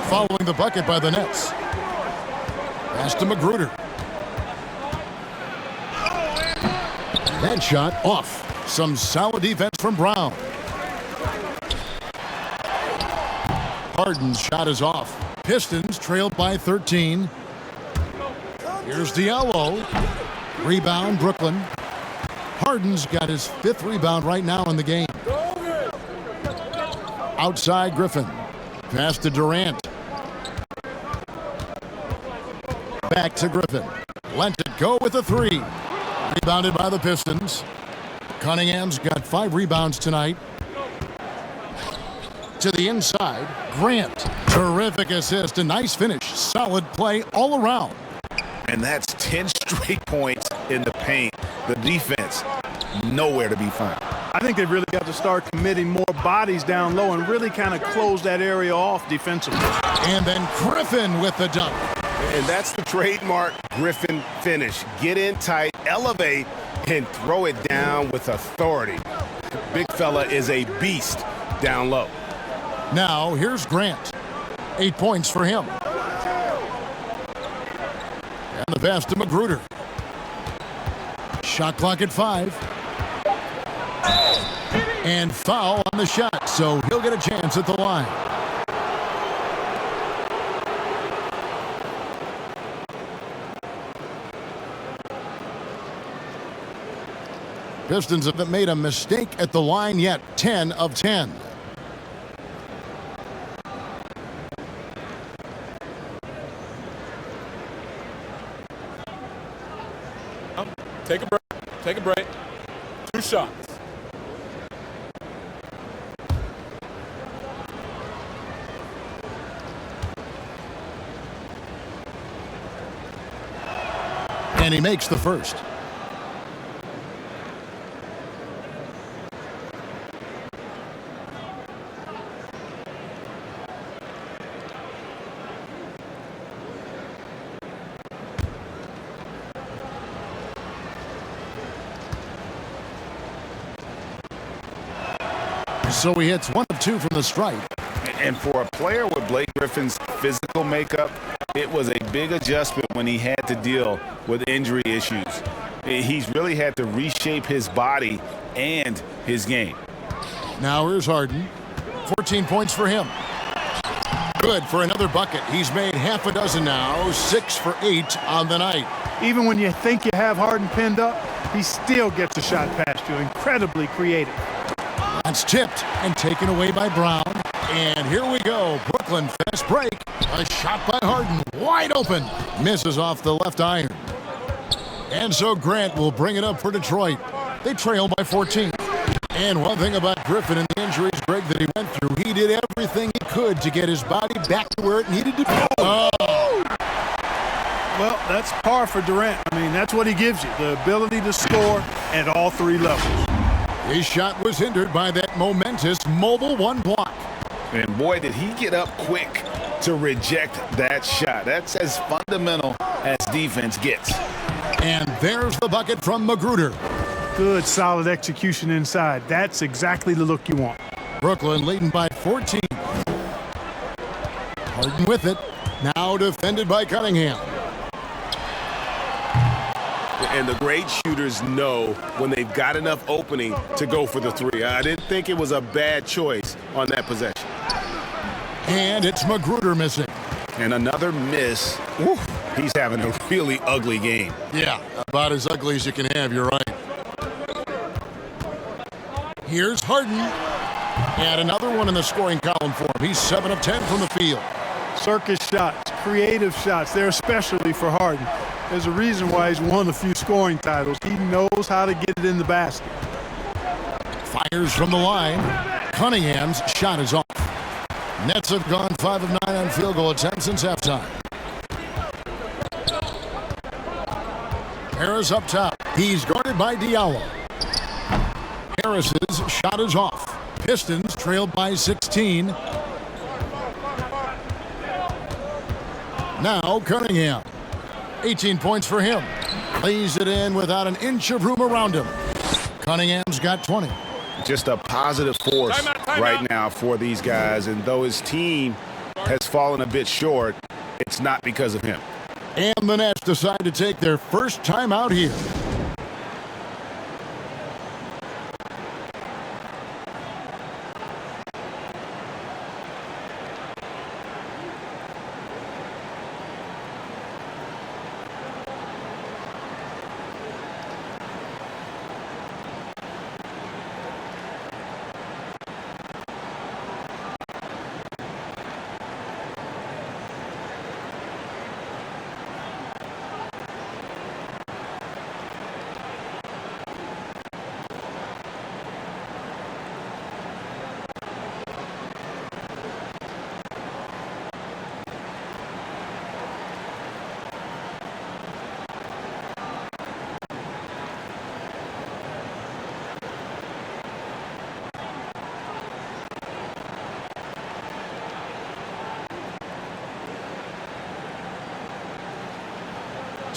Speaker 1: Following the bucket by the Nets. Pass to Magruder. That shot off. Some solid defense from Brown. Harden's shot is off. Pistons trailed by 13. Here's Diallo. Rebound, Brooklyn. Harden's got his 5th rebound right now in the game. Outside Griffin. Pass to Durant. Back to Griffin. Let it go with a 3. Rebounded by the Pistons. Cunningham's got 5 rebounds tonight. To the inside, Grant. Terrific assist, a nice finish. Solid play all around.
Speaker 2: And that's 10 straight points in the paint. The defense, nowhere to be found.
Speaker 3: I think they've really got to start committing more bodies down low and really kind of close that area off defensively.
Speaker 1: And then Griffin with the dunk.
Speaker 4: And that's the trademark Griffin finish. Get in tight, elevate, and throw it down with authority. Big fella is a beast down low.
Speaker 1: Now, here's Grant. 8 points for him. And the pass to Magruder. Shot clock at 5. And foul on the shot, so he'll get a chance at the line. Pistons haven't made a mistake at the line yet. 10 of 10.
Speaker 11: Take a break. Take a break. 2 shots.
Speaker 1: And he makes the first. So he hits 1 of 2 from the stripe.
Speaker 2: And for a player with Blake Griffin's physical makeup, it was a big adjustment when he had to deal with injury issues. He's really had to reshape his body and his game.
Speaker 1: Now here's Harden. 14 points for him. Good for another bucket. He's made half a dozen now. 6 for 8 on the night.
Speaker 3: Even when you think you have Harden pinned up, he still gets a shot past you. Incredibly creative.
Speaker 1: That's tipped and taken away by Brown. And here we go. Brooklyn fast break. A shot by Harden. Wide open. Misses off the left iron. And so Grant will bring it up for Detroit. They trail by 14. And one thing about Griffin and the injuries, Greg, that he went through, he did everything he could to get his body back to where it needed to be. Oh.
Speaker 3: Well, that's par for Durant. I mean, that's what he gives you, the ability to score at all three levels.
Speaker 1: His shot was hindered by that momentous mobile one block.
Speaker 2: And boy, did he get up quick to reject that shot. That's as fundamental as defense gets.
Speaker 1: And there's the bucket from Magruder.
Speaker 3: Good, solid execution inside. That's exactly the look you want.
Speaker 1: Brooklyn leading by 14. Harden with it. Now defended by Cunningham.
Speaker 4: And the great shooters know when they've got enough opening to go for the three. I didn't think it was a bad choice on that possession.
Speaker 1: And it's Magruder missing.
Speaker 2: And another miss. Woo, he's having a really ugly game.
Speaker 1: Yeah, about as ugly as you can have, you're right. Here's Harden. And another one in the scoring column for him. He's 7 of 10 from the field.
Speaker 3: Circus shots, creative shots. They're especially for Harden. There's a reason why he's won a few scoring titles. He knows how to get it in the basket.
Speaker 1: Fires from the line. Cunningham's shot is off. Nets have gone 5 of 9 on field goal attempts since halftime. Harris up top. He's guarded by Diallo. Harris's shot is off. Pistons trailed by 16. Now Cunningham. 18 points for him. Lays it in without an inch of room around him. Cunningham's got 20.
Speaker 2: Just a positive force right now for these guys. And though his team has fallen a bit short, it's not because of him.
Speaker 1: And the Nets decide to take their first time out here.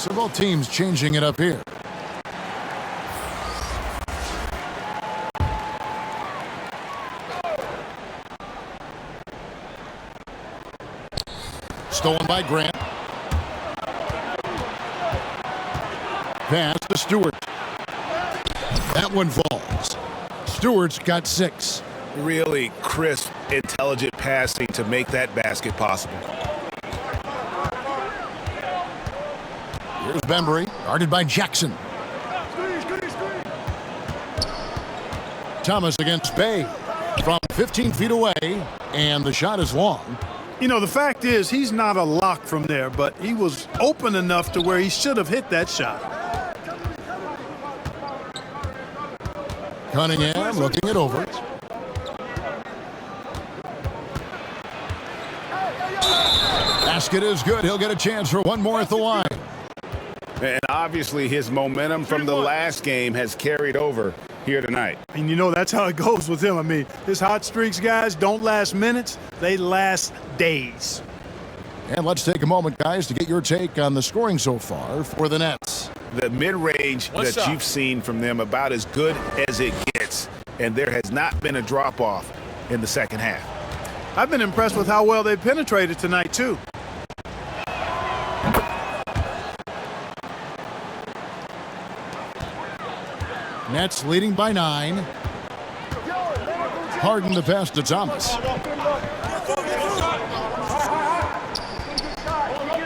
Speaker 1: So both teams changing it up here. Stolen by Grant. Pass to Stewart. That one falls. Stewart's got 6.
Speaker 2: Really crisp, intelligent passing to make that basket possible.
Speaker 1: Here's Bembry, guarded by Jackson. Thomas against Bay from 15 feet away, and the shot is long.
Speaker 3: You know, the fact is he's not a lock from there, but he was open enough to where he should have hit that shot.
Speaker 1: Cunningham looking it over. Basket is good. He'll get a chance for one more at the line.
Speaker 2: And obviously his momentum from the last game has carried over here tonight.
Speaker 3: And you know, that's how it goes with him. I mean, his hot streaks, guys, don't last minutes. They last days.
Speaker 1: And let's take a moment, guys, to get your take on the scoring so far for the Nets.
Speaker 2: The mid-range that you've seen from them about as good as it gets. And there has not been a drop-off in the second half.
Speaker 3: I've been impressed with how well they penetrated tonight, too.
Speaker 1: Nets leading by 9. Harden the pass to Thomas.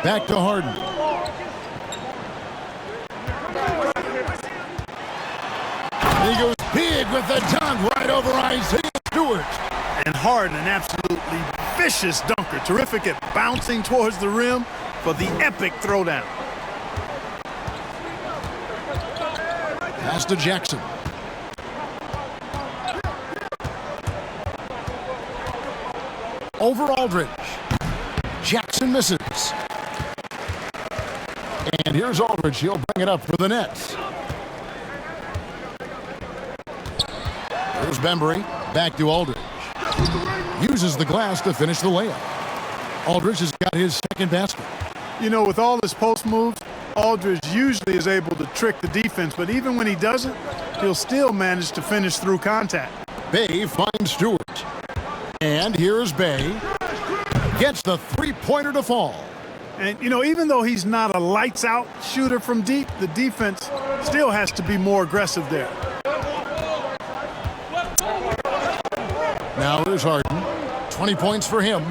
Speaker 1: Back to Harden. He goes big with the dunk right over Isaiah Stewart.
Speaker 3: And Harden, an absolutely vicious dunker. Terrific at bouncing towards the rim for the epic throwdown.
Speaker 1: Pass to Jackson. Over Aldridge. Jackson misses. And here's Aldridge. He'll bring it up for the Nets. Here's Bembry. Back to Aldridge. Uses the glass to finish the layup. Aldridge has got his second basket.
Speaker 3: You know, with all his post moves, Aldridge usually is able to trick the defense, but even when he doesn't, he'll still manage to finish through contact.
Speaker 1: Bay finds Stewart. And here's Bay. Gets the three-pointer to fall.
Speaker 3: And, you know, even though he's not a lights-out shooter from deep, the defense still has to be more aggressive there.
Speaker 1: Now here's Harden. 20 points for him.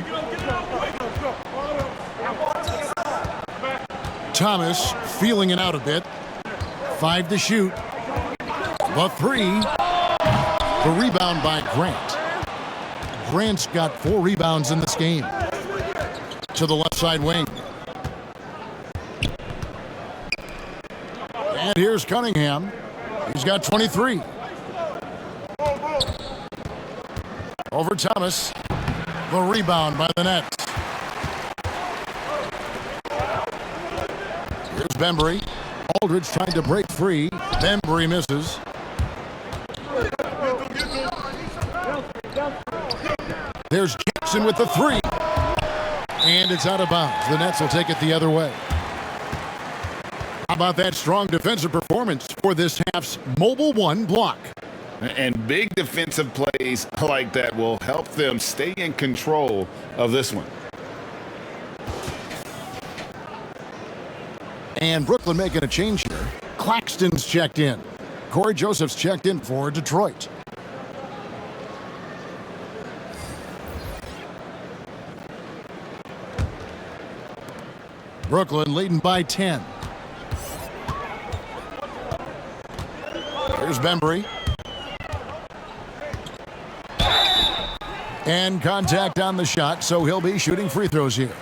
Speaker 1: Thomas feeling it out a bit. 5 to shoot. The 3. The rebound by Grant. Grant's got 4 rebounds in this game. To the left side wing. And here's Cunningham. He's got 23. Over Thomas. The rebound by the Nets. Here's Bembry. Aldridge trying to break free. Bembry misses. There's Jackson with the 3. And it's out of bounds. The Nets will take it the other way. How about that strong defensive performance for this half's Mobile One block?
Speaker 2: And big defensive plays like that will help them stay in control of this one.
Speaker 1: And Brooklyn making a change here. Claxton's checked in. Corey Joseph's checked in for Detroit. Brooklyn leading by 10. Here's Bembry. And contact on the shot, so he'll be shooting free throws here.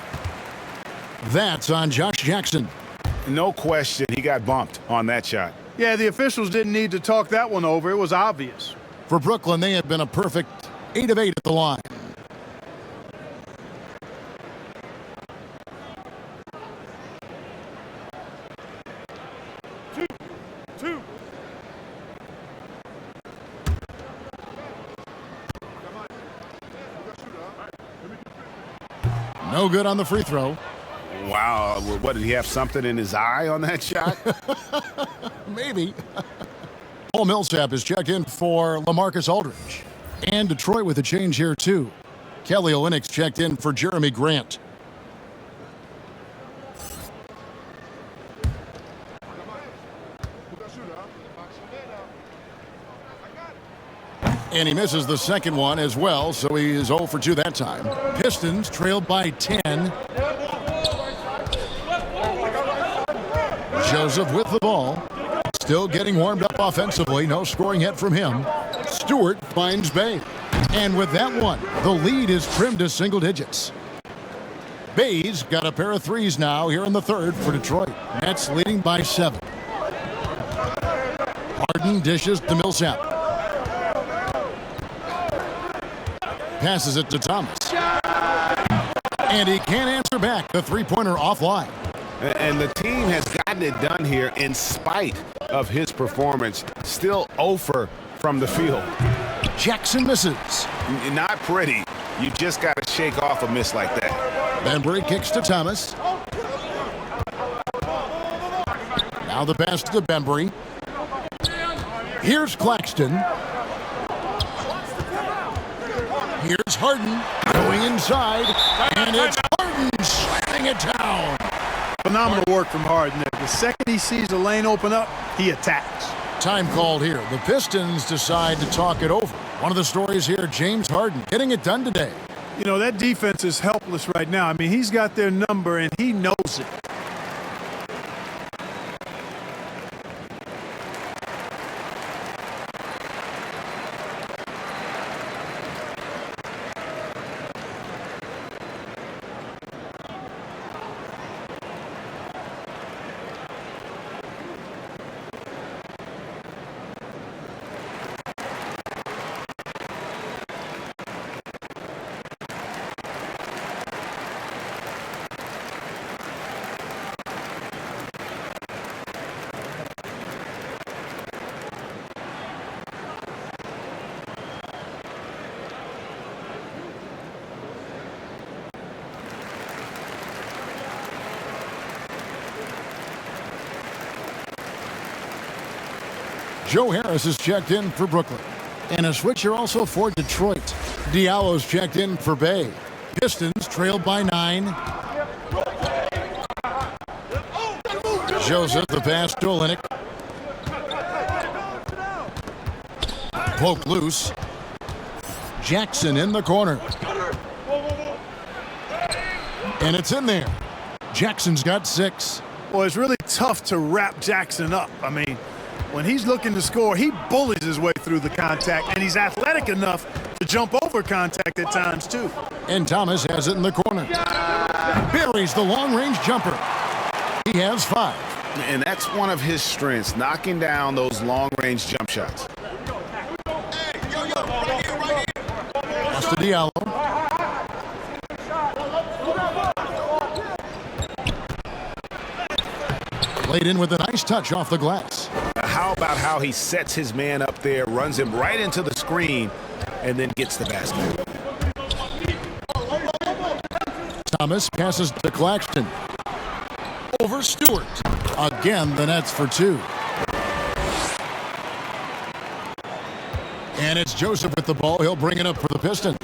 Speaker 1: That's on Josh Jackson.
Speaker 2: No question, he got bumped on that shot.
Speaker 3: Yeah, the officials didn't need to talk that one over. It was obvious.
Speaker 1: For Brooklyn, they have been a perfect 8 of 8 at the line.
Speaker 3: Two.
Speaker 1: No good on the free throw.
Speaker 2: Wow, what, did he have something in his eye on that shot?
Speaker 1: Maybe. Paul Millsap is checked in for LaMarcus Aldridge. And Detroit with a change here, too. Kelly Olynyk's checked in for Jeremy Grant. And he misses the second one as well, so he is 0 for 2 that time. Pistons trailed by 10. Joseph with the ball. Still getting warmed up offensively. No scoring yet from him. Stewart finds Bay. And with that one, the lead is trimmed to single digits. Bay's got a pair of threes now here in the third for Detroit. Nets leading by 7. Harden dishes to Millsap. Passes it to Thomas. And he can't answer back. The three-pointer offline.
Speaker 2: And the team has gotten it done here in spite of his performance. Still 0 from the field.
Speaker 1: Jackson misses.
Speaker 2: Not pretty. You just got to shake off a miss like that.
Speaker 1: Bembry kicks to Thomas. Now the pass to Bembry. Here's Claxton. Here's Harden going inside, and it's Harden slamming it down.
Speaker 3: Phenomenal work from Harden there. The second he sees a lane open up, he attacks.
Speaker 1: Time called here. The Pistons decide to talk it over. One of the stories here, James Harden getting it done today.
Speaker 3: You know, that defense is helpless right now. I mean, he's got their number, and he knows it.
Speaker 1: Joe Harris is checked in for Brooklyn. And a switcher also for Detroit. Diallo's checked in for Bay. Pistons trail by 9. Joseph, the pass to Olynyk. Poke loose. Jackson in the corner. And it's in there. Jackson's got 6.
Speaker 3: Well, it's really tough to wrap Jackson up. I mean, when he's looking to score, he bullies his way through the contact, and he's athletic enough to jump over contact at times, too.
Speaker 1: And Thomas has it in the corner. Buries the long-range jumper. He has 5.
Speaker 2: And that's one of his strengths, knocking down those long-range jump shots.
Speaker 1: Pass to Diallo. Played in with a nice touch off the glass.
Speaker 2: How about how he sets his man up there, runs him right into the screen, and then gets the basket.
Speaker 1: Thomas passes to Claxton. Over Stewart. Again, the Nets for 2. And it's Joseph with the ball. He'll bring it up for the Pistons.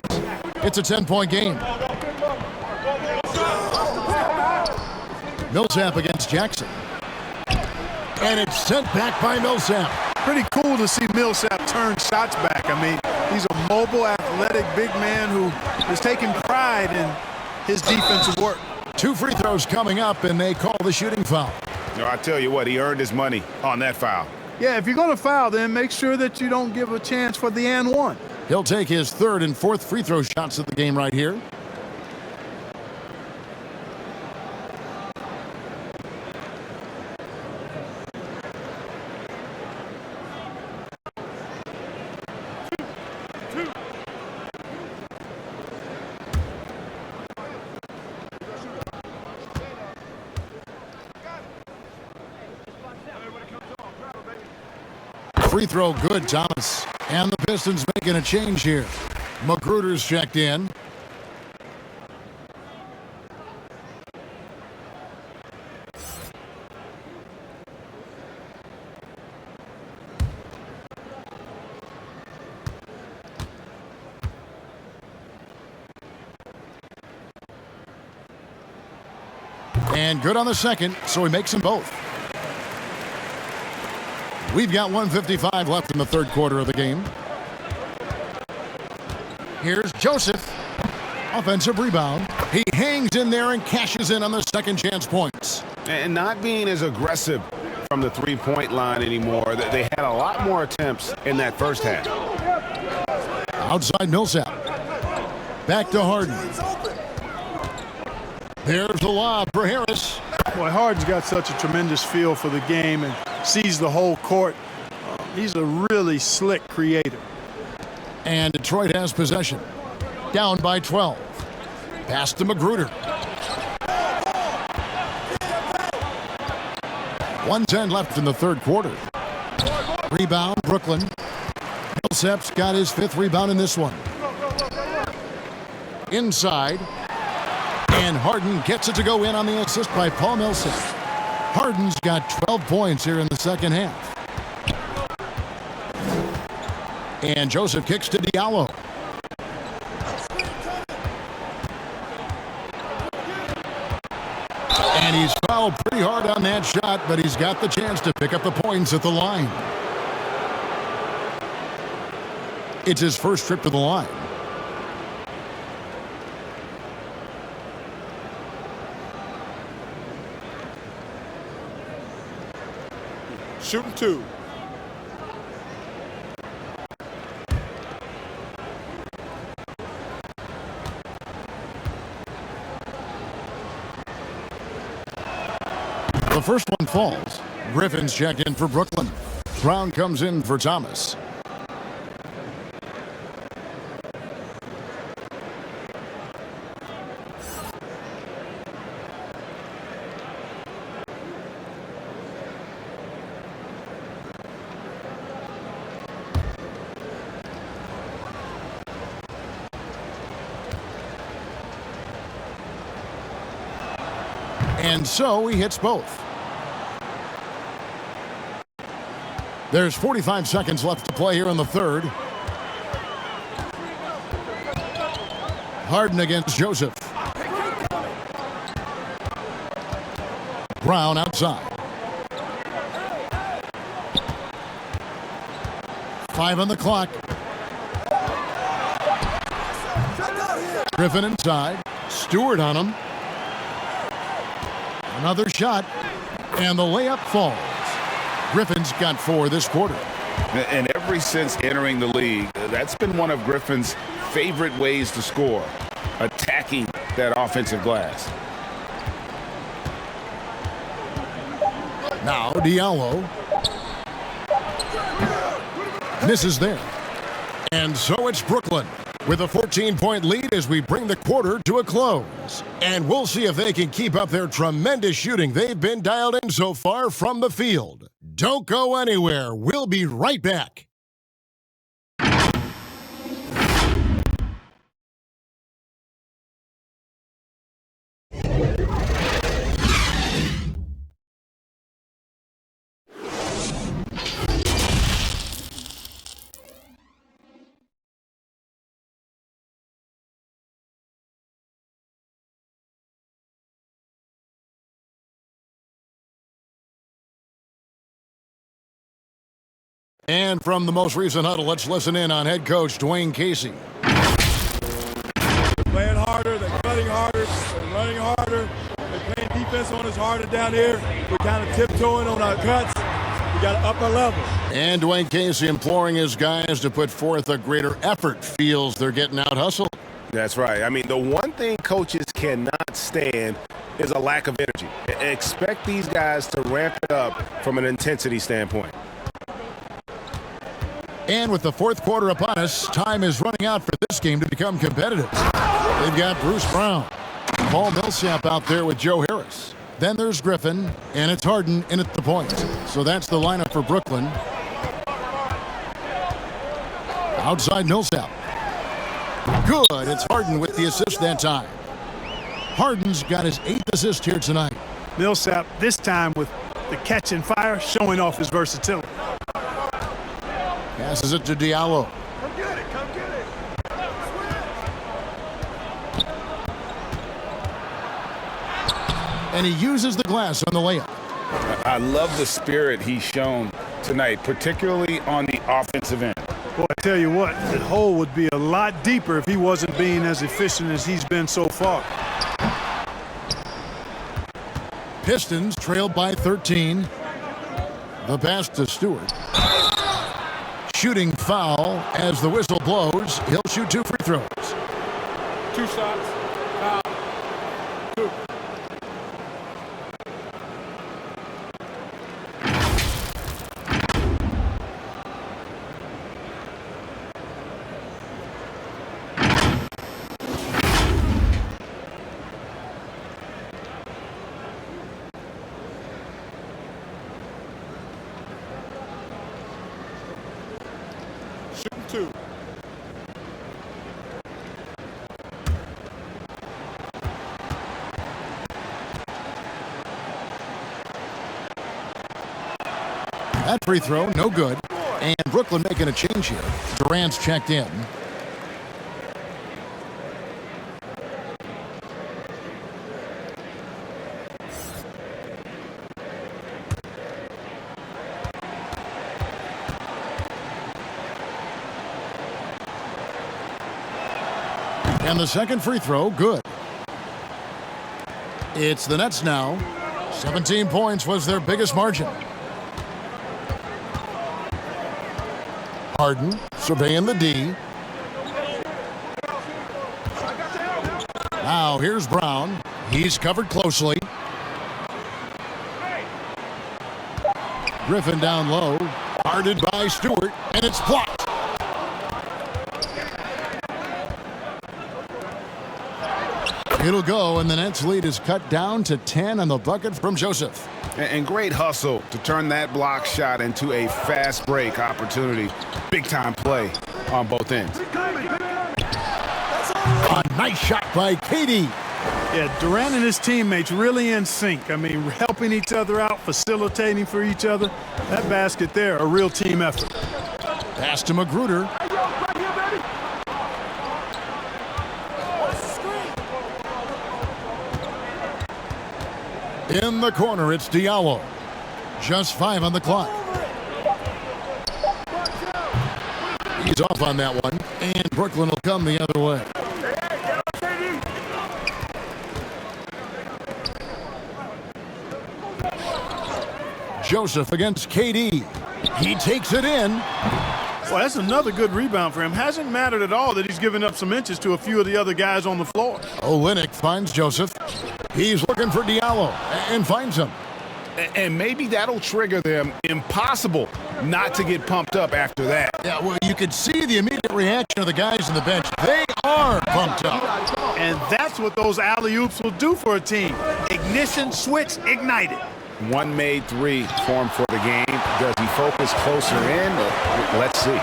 Speaker 1: It's a 10-point game. Millsap against Jackson. And it's sent back by Millsap.
Speaker 3: Pretty cool to see Millsap turn shots back. I mean, he's a mobile, athletic, big man who is taking pride in his defensive work.
Speaker 1: 2 free throws coming up, and they call the shooting foul.
Speaker 2: I tell you what, he earned his money on that foul.
Speaker 3: Yeah, if you're going to foul, then make sure that you don't give a chance for the and one.
Speaker 1: He'll take his 3rd and 4th free throw shots of the game right here. Free throw good, Thomas. And the Pistons making a change here. Magruder's checked in. And good on the second, so he makes them both. We've got 1:55 left in the 3rd quarter of the game. Here's Joseph. Offensive rebound. He hangs in there and cashes in on the second chance points.
Speaker 2: And not being as aggressive from the three-point line anymore. They had a lot more attempts in that first half.
Speaker 1: Outside Millsap. Back to Harden. There's the lob for Harris.
Speaker 3: Boy, Harden's got such a tremendous feel for the game and sees the whole court. He's a really slick creator.
Speaker 1: And Detroit has possession. Down by 12. Pass to Magruder. 1:10 left in the 3rd quarter. Rebound, Brooklyn. Millsap's got his 5th rebound in this one. Inside. And Harden gets it to go in on the assist by Paul Millsap. Harden's got 12 points here in the second half. And Joseph kicks to Diallo. And he's fouled pretty hard on that shot, but he's got the chance to pick up the points at the line. It's his first trip to the line.
Speaker 11: Shooting 2.
Speaker 1: The first one falls. Griffin's checked in for Brooklyn. Brown comes in for Thomas. And so he hits both. There's 45 seconds left to play here in the third. Harden against Joseph. Brown outside. 5 on the clock. Griffin inside. Stewart on him. Another shot. And the layup falls. Griffin's got 4 this quarter.
Speaker 5: And ever since entering the league, that's been one of Griffin's favorite ways to score, attacking that offensive glass.
Speaker 1: Now Diallo. Misses there. And so it's Brooklyn with a 14-point lead as we bring the quarter to a close. And we'll see if they can keep up their tremendous shooting they've been dialed in so far from the field. Don't go anywhere. We'll be right back. And from the most recent huddle, let's listen in on head coach Dwayne Casey.
Speaker 12: They're playing harder, they're cutting harder, they're running harder, they're playing defense on us harder down here. We're kind of tiptoeing on our cuts. We got to up our level.
Speaker 1: And Dwayne Casey imploring his guys to put forth a greater effort. Feels they're getting out hustled.
Speaker 4: That's right. I mean, the one thing coaches cannot stand is a lack of energy. Expect these guys to ramp it up from an intensity standpoint.
Speaker 1: And with the fourth quarter upon us, time is running out for this game to become competitive. They've got Bruce Brown, Paul Millsap out there with Joe Harris. Then there's Griffin, and it's Harden in at the point. So that's the lineup for Brooklyn. Outside Millsap. Good, it's Harden with the assist that time. Harden's got his 8th assist here tonight.
Speaker 3: Millsap, this time with the catch and fire, showing off his versatility.
Speaker 1: Passes it to Diallo.
Speaker 12: Come get it, come get it.
Speaker 1: And he uses the glass on the layup.
Speaker 5: I love the spirit he's shown tonight, particularly on the offensive end.
Speaker 3: Boy, I tell you what, the hole would be a lot deeper if he wasn't being as efficient as he's been so far.
Speaker 1: Pistons trailed by 13. The pass to Stewart. Shooting foul as the whistle blows. He'll shoot 2 free throws.
Speaker 12: 2 shots. Foul. 2. Shooting 2.
Speaker 1: That free throw, no good. And Brooklyn making a change here. Durant's checked in. And the second free throw, good. It's the Nets now. 17 points was their biggest margin. Harden surveying the D. Now here's Brown. He's covered closely. Griffin down low. Guarded by Stewart, and it's blocked. It'll go, and the Nets lead is cut down to 10 on the bucket from Joseph.
Speaker 2: And great hustle to turn that block shot into a fast break opportunity. Big-time play on both ends.
Speaker 1: A nice shot by Katie.
Speaker 3: Yeah, Durant and his teammates really in sync. I mean, helping each other out, facilitating for each other. That basket there, a real team effort.
Speaker 1: Pass to Magruder. In the corner, it's Diallo. Just 5 on the clock. He's off on that one, and Brooklyn will come the other way. Joseph against KD. He takes it in.
Speaker 3: Well, that's another good rebound for him. Hasn't mattered at all that he's given up some inches to a few of the other guys on the floor.
Speaker 1: Olynyk finds Joseph. He's looking for Diallo and finds him.
Speaker 2: And maybe that'll trigger them. Impossible not to get pumped up after that.
Speaker 1: Yeah, well, you could see the immediate reaction of the guys on the bench. They are pumped up.
Speaker 3: And that's what those alley-oops will do for a team. Ignition, switch, ignited.
Speaker 2: One made three formed for the game. Does he focus closer in? Let's see.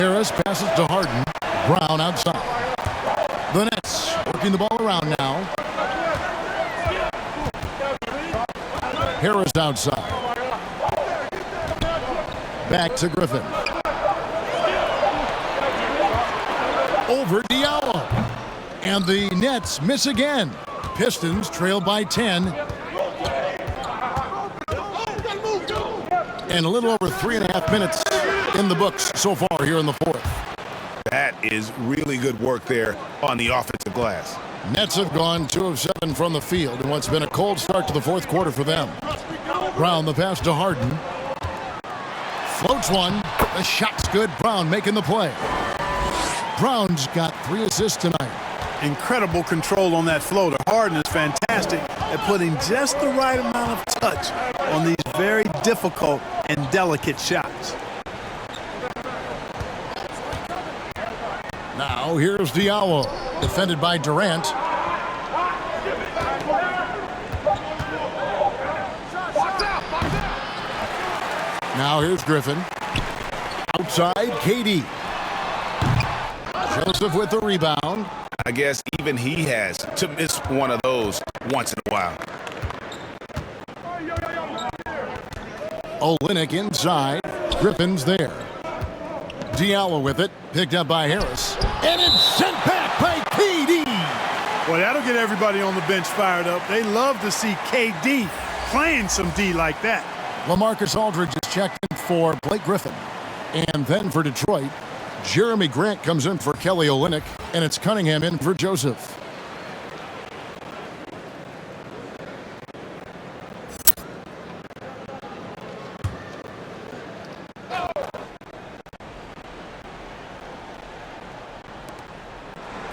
Speaker 1: Harris passes to Harden. Brown outside. The Nets working the ball around now. Harris outside. Back to Griffin. Over Diallo. And the Nets miss again. Pistons trail by 10. And a little over 3.5 minutes in the books so far here in the fourth.
Speaker 2: That is really good work there on the offensive glass.
Speaker 1: Nets have gone 2 of 7 from the field in what's been a cold start to the fourth quarter for them. Brown, the pass to Harden. Floats one. The shot's good. Brown making the play. Brown's got 3 assists tonight.
Speaker 3: Incredible control on that floater. Harden is fantastic at putting just the right amount of touch on these very difficult and delicate shots.
Speaker 1: Now here's Diallo, defended by Durant. Now here's Griffin. Outside, KD. Joseph with the rebound.
Speaker 2: I guess even he has to miss one of those once in a while.
Speaker 1: Olynyk inside. Griffin's there. Diallo with it. Picked up by Harris. And it's sent back by KD.
Speaker 3: Well, that'll get everybody on the bench fired up. They love to see KD playing some D like that.
Speaker 1: LaMarcus Aldridge is checked in for Blake Griffin. And then for Detroit, Jeremy Grant comes in for Kelly Olynyk, and it's Cunningham in for Joseph.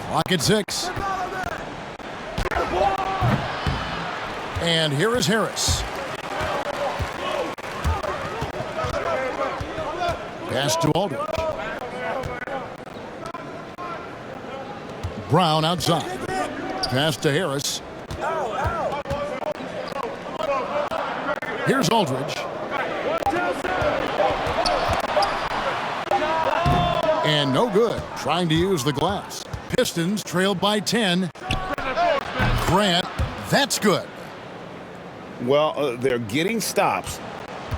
Speaker 1: Clock at 6. And here is Harris. Pass to Aldridge. Brown outside. Pass to Harris. Here's Aldridge. And no good. Trying to use the glass. Pistons trailed by 10. Grant, that's good.
Speaker 2: Well, they're getting stops,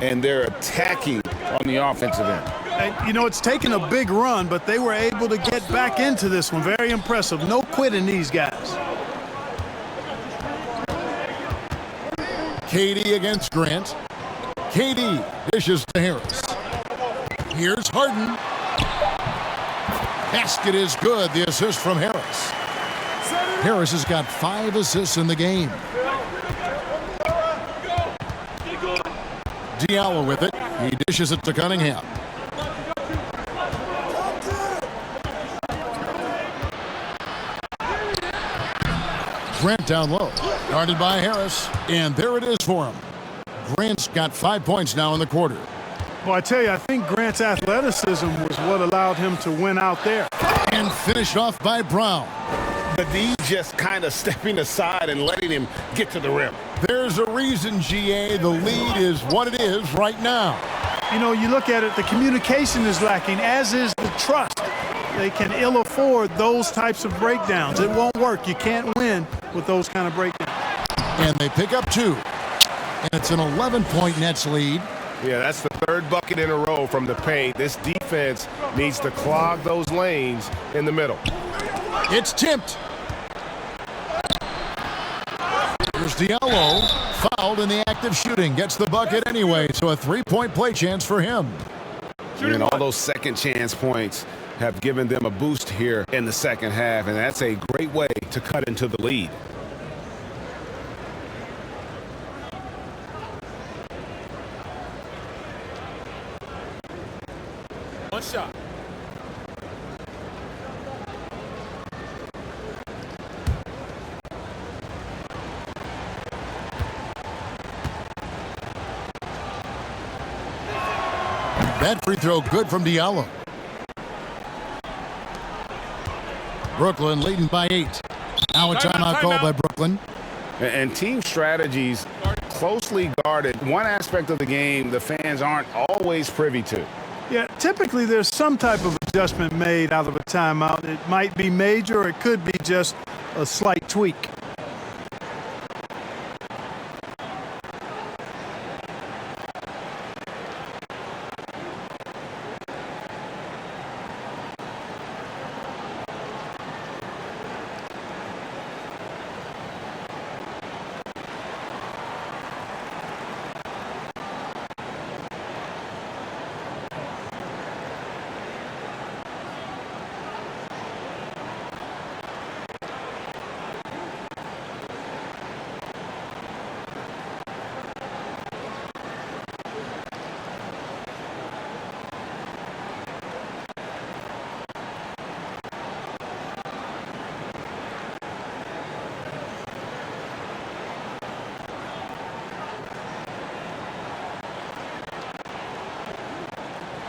Speaker 2: and they're attacking on the offensive end.
Speaker 3: And, you know, it's taken a big run, but they were able to get back into this one. Very impressive. No quitting these guys.
Speaker 1: KD against Grant. KD dishes to Harris. Here's Harden. Basket is good. The assist from Harris. Harris has got 5 assists in the game. Diallo with it. He dishes it to Cunningham. Grant down low. Guarded by Harris. And there it is for him. Grant's got 5 points now in the quarter.
Speaker 3: Well, I tell you, I think Grant's athleticism was what allowed him to win out there.
Speaker 1: And finished off by Brown.
Speaker 2: The D just kind of stepping aside and letting him get to the rim.
Speaker 1: There's a reason, GA, the lead is what it is right now.
Speaker 3: You know, you look at it, the communication is lacking, as is the trust. they can ill afford those types of breakdowns. It won't work. You can't win with those kind of breakdowns.
Speaker 1: And they pick up 2. And it's an 11-point Nets lead.
Speaker 4: Yeah, that's the 3rd bucket in a row from the paint. This defense needs to clog those lanes in the middle.
Speaker 1: It's tipped. Here's Diallo, fouled in the act of shooting. Gets the bucket anyway, so a 3-point play chance for him.
Speaker 4: And all those second chance points have given them a boost here in the second half, and that's a great way to cut into the lead.
Speaker 11: One shot.
Speaker 1: That free throw good from Diallo. Brooklyn leading by 8. Now a timeout called by Brooklyn.
Speaker 2: And team strategies closely guarded. One aspect of the game the fans aren't always privy to.
Speaker 3: Yeah, typically there's some type of adjustment made out of a timeout. It might be major, or it could be just a slight tweak.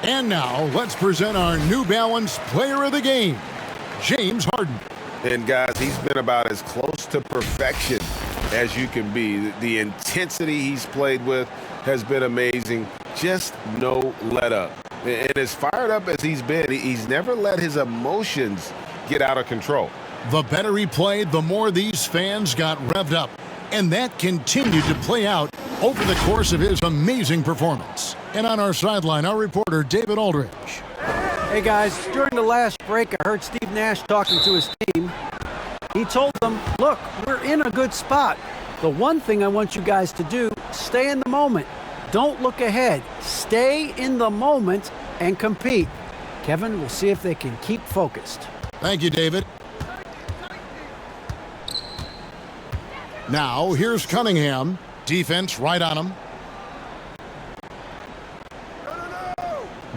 Speaker 1: And now, let's present our New Balance Player of the Game, James Harden.
Speaker 4: And guys, he's been about as close to perfection as you can be. The intensity he's played with has been amazing. Just no let up. And as fired up as he's been, he's never let his emotions get out of control.
Speaker 1: The better he played, the more these fans got revved up. And that continued to play out over the course of his amazing performance. And on our sideline, our reporter, David Aldridge.
Speaker 6: Hey guys, during the last break, I heard Steve Nash talking to his team. He told them, look, we're in a good spot. The one thing I want you guys to do, stay in the moment. Don't look ahead. Stay in the moment and compete. Kevin, we'll see if they can keep focused.
Speaker 1: Thank you, David. Now, here's Cunningham. Defense right on him.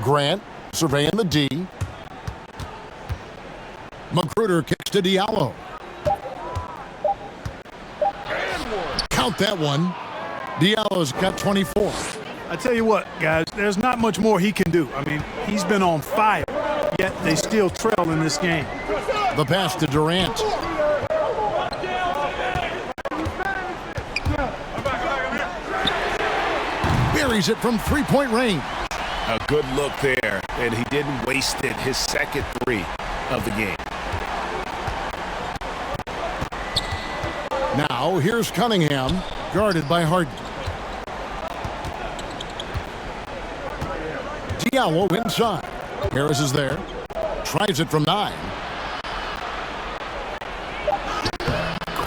Speaker 1: Grant surveying the D. Magruder kicks to Diallo. Count that one. Diallo's got 24.
Speaker 3: I tell you what, guys, there's not much more he can do. I mean, he's been on fire, yet they still trail in this game.
Speaker 1: The pass to Durant. Buries it from three-point range.
Speaker 2: A good look there, and he didn't waste it. His second 3 of the game.
Speaker 1: Now, here's Cunningham, guarded by Harden. Diallo inside. Harris is there. Tries it from 9.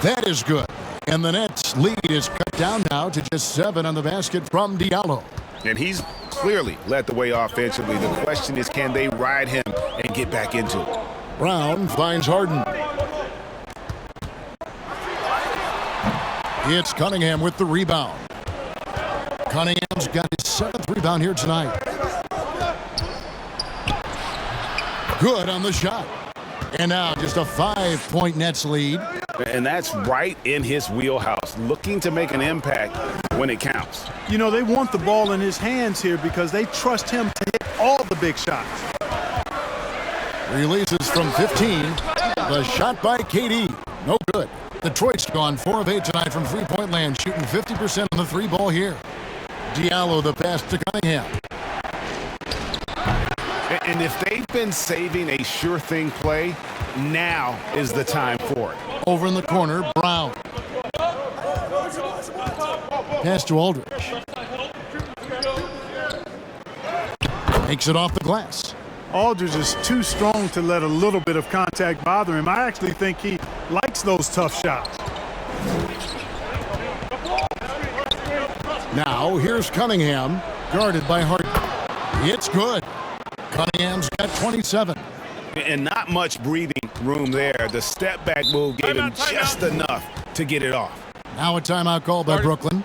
Speaker 1: That is good. And the Nets' lead is cut down now to just 7 on the basket from Diallo.
Speaker 2: And he's clearly led the way offensively. The question is, can they ride him and get back into it?
Speaker 1: Brown finds Harden. It's Cunningham with the rebound. Cunningham's got his 7th rebound here tonight. Good on the shot. And now just a 5-point Nets lead.
Speaker 2: And that's right in his wheelhouse, looking to make an impact when it counts.
Speaker 3: You know, they want the ball in his hands here because they trust him to hit all the big shots.
Speaker 1: Releases from 15. The shot by KD. No good. Detroit's gone 4 of 8 tonight from three-point land, shooting 50% on the 3-ball here. Diallo the pass to Cunningham.
Speaker 2: And if they've been saving a sure thing play, now is the time for it.
Speaker 1: Over in the corner, Brown. Pass to Aldridge. Takes it off the glass.
Speaker 3: Aldridge is too strong to let a little bit of contact bother him. I actually think he likes those tough shots.
Speaker 1: Now, here's Cunningham, guarded by Harden. It's good. Cunningham's got 27.
Speaker 2: And not much breathing room there. The step-back move gave him just enough to get it off.
Speaker 1: Now a timeout call by Brooklyn.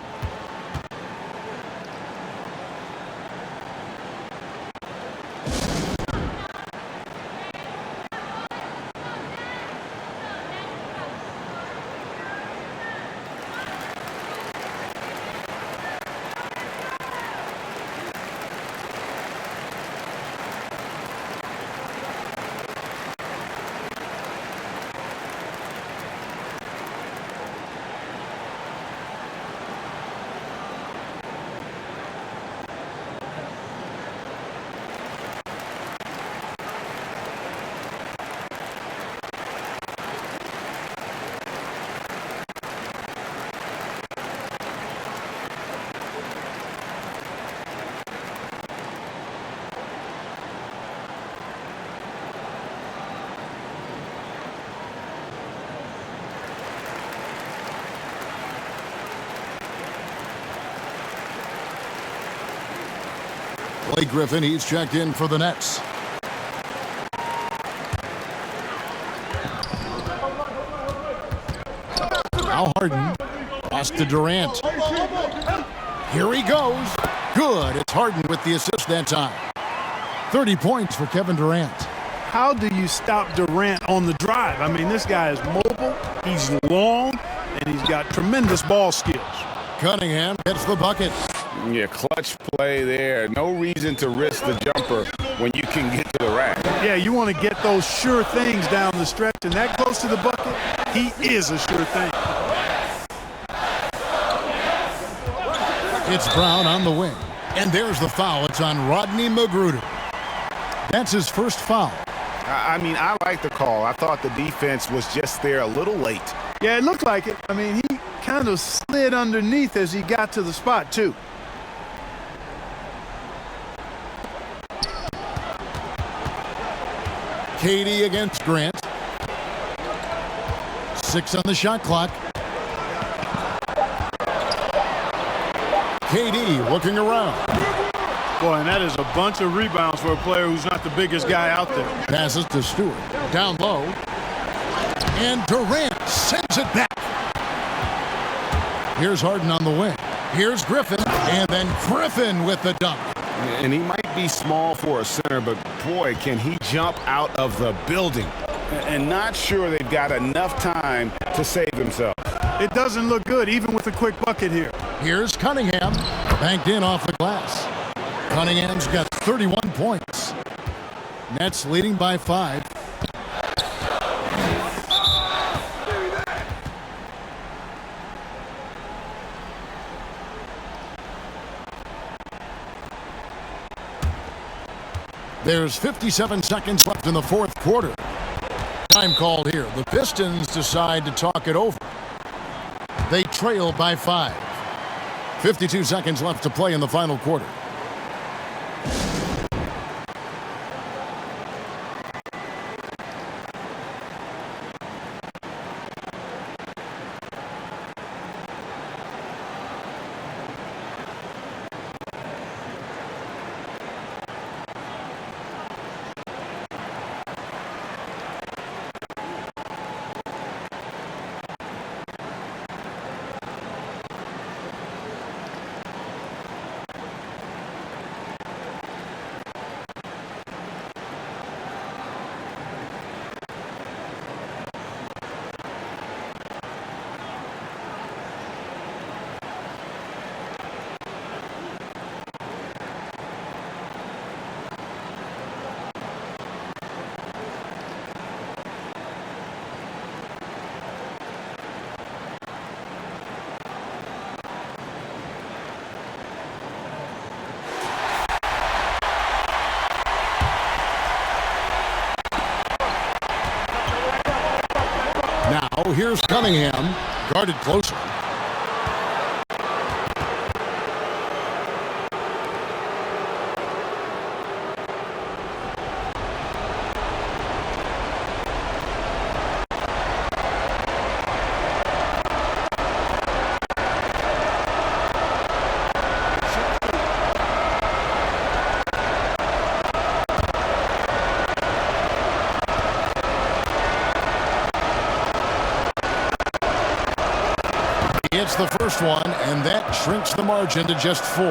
Speaker 1: Blake Griffin, he's checked in for the Nets. Now Harden. Pass to Durant. Here he goes. Good. It's Harden with the assist that time. 30 points for Kevin Durant.
Speaker 3: How do you stop Durant on the drive? I mean, this guy is mobile, he's long, and he's got tremendous ball skills.
Speaker 1: Cunningham gets the bucket.
Speaker 2: Yeah, clutch play there. No reason to risk the jumper when you can get to the rack.
Speaker 3: Yeah, you want to get those sure things down the stretch, and that close to the bucket, he is a sure thing.
Speaker 1: It's Brown on the wing. And there's the foul. It's on Rodney Magruder. That's his first foul.
Speaker 2: I mean, I like the call. I thought the defense was just there a little late.
Speaker 3: Yeah, it looked like it. I mean, he kind of slid underneath as he got to the spot, too.
Speaker 1: Katie against Grant. 6 on the shot clock. KD looking around.
Speaker 3: Boy, and that is a bunch of rebounds for a player who's not the biggest guy out there.
Speaker 1: Passes to Stewart. Down low. And Durant sends it back. Here's Harden on the wing. Here's Griffin. And then Griffin with the dunk.
Speaker 2: And he might be small for a center, but boy, can he jump out of the building. And not sure they've got enough time to save themselves.
Speaker 3: It doesn't look good, even with a quick bucket here.
Speaker 1: Here's Cunningham. Banked in off the glass. Cunningham's got 31 points. Nets leading by 5. There's 57 seconds left in the fourth quarter. Time called here. The Pistons decide to talk it over. They trail by 5. 52 seconds left to play in the final quarter. here's Cunningham, guarded closer. It's the first one, and that shrinks the margin to just 4.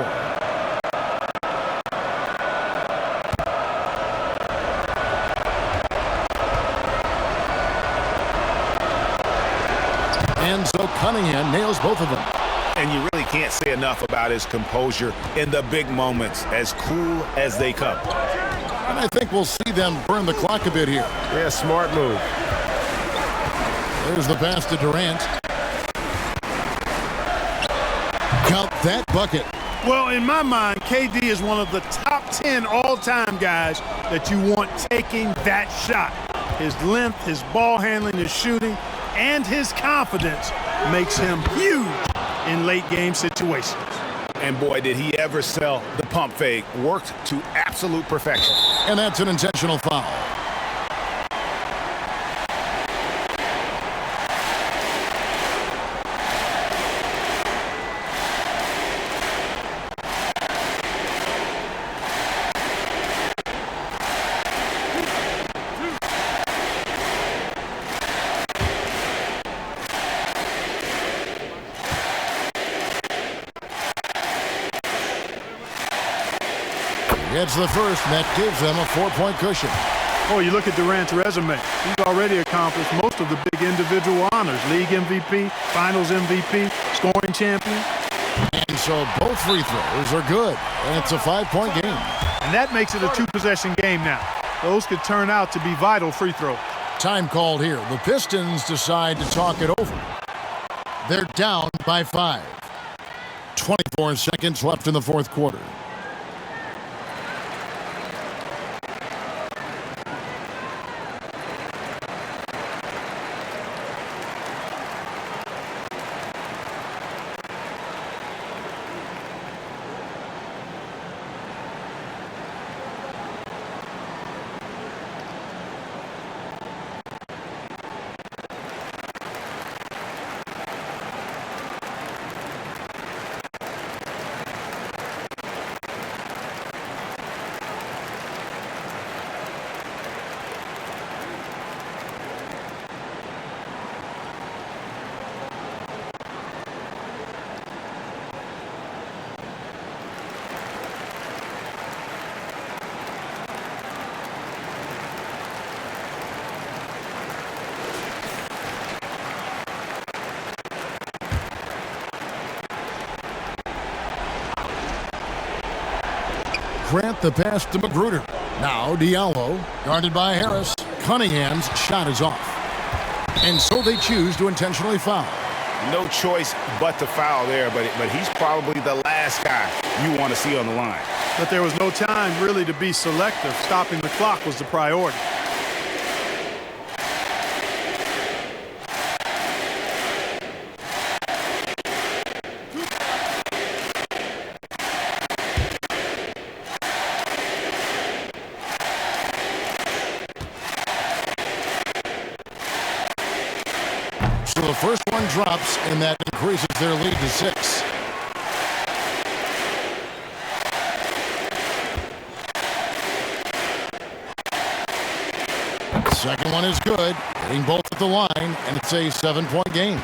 Speaker 1: And so Cunningham nails both of them.
Speaker 2: And you really can't say enough about his composure in the big moments, as cool as they come.
Speaker 1: And I think we'll see them burn the clock a bit here.
Speaker 4: Yeah, smart move.
Speaker 1: There's the pass to Durant. Count that bucket.
Speaker 3: Well, in my mind, KD is one of the top 10 all-time guys that you want taking that shot. His length, his ball handling, his shooting, and his confidence makes him huge in late-game situations.
Speaker 2: And boy, did he ever sell the pump fake. Worked to absolute perfection.
Speaker 1: And that's an intentional foul. It's the first, and that gives them a 4-point cushion.
Speaker 3: Oh, you look at Durant's resume. He's already accomplished most of the big individual honors. League MVP, Finals MVP, scoring champion.
Speaker 1: And so both free throws are good, and it's a 5-point game.
Speaker 3: And that makes it a 2-possession game now. Those could turn out to be vital free throws.
Speaker 1: Time called here. The Pistons decide to talk it over. They're down by 5. 24 seconds left in the fourth quarter. Grant the pass to Magruder. Now Diallo, guarded by Harris. Cunningham's shot is off. And so they choose to intentionally foul.
Speaker 2: No choice but to foul there, but he's probably the last guy you want to see on the line.
Speaker 3: But there was no time really to be selective. Stopping the clock was the priority.
Speaker 1: So the first one drops, and that increases their lead to 6. Second one is good, hitting both at the line, and it's a 7-point game.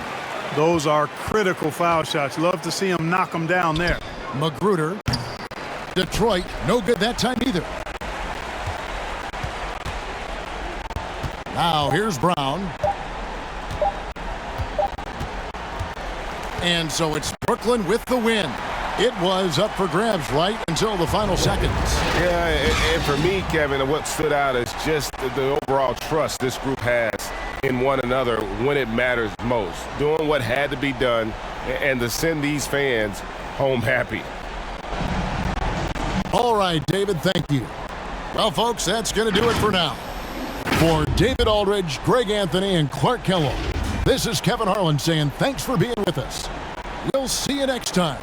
Speaker 3: Those are critical foul shots. Love to see him knock them down there.
Speaker 1: Magruder. Detroit, no good that time either. Now here's Brown. And so it's Brooklyn with the win. It was up for grabs right until the final seconds.
Speaker 4: Yeah, and for me, Kevin, what stood out is just the overall trust this group has in one another when it matters most. Doing what had to be done and to send these fans home happy.
Speaker 1: All right, David, thank you. Well, folks, that's going to do it for now. For David Aldridge, Greg Anthony, and Clark Kellogg, This is Kevin Harlan saying thanks for being with us. We'll see you next time.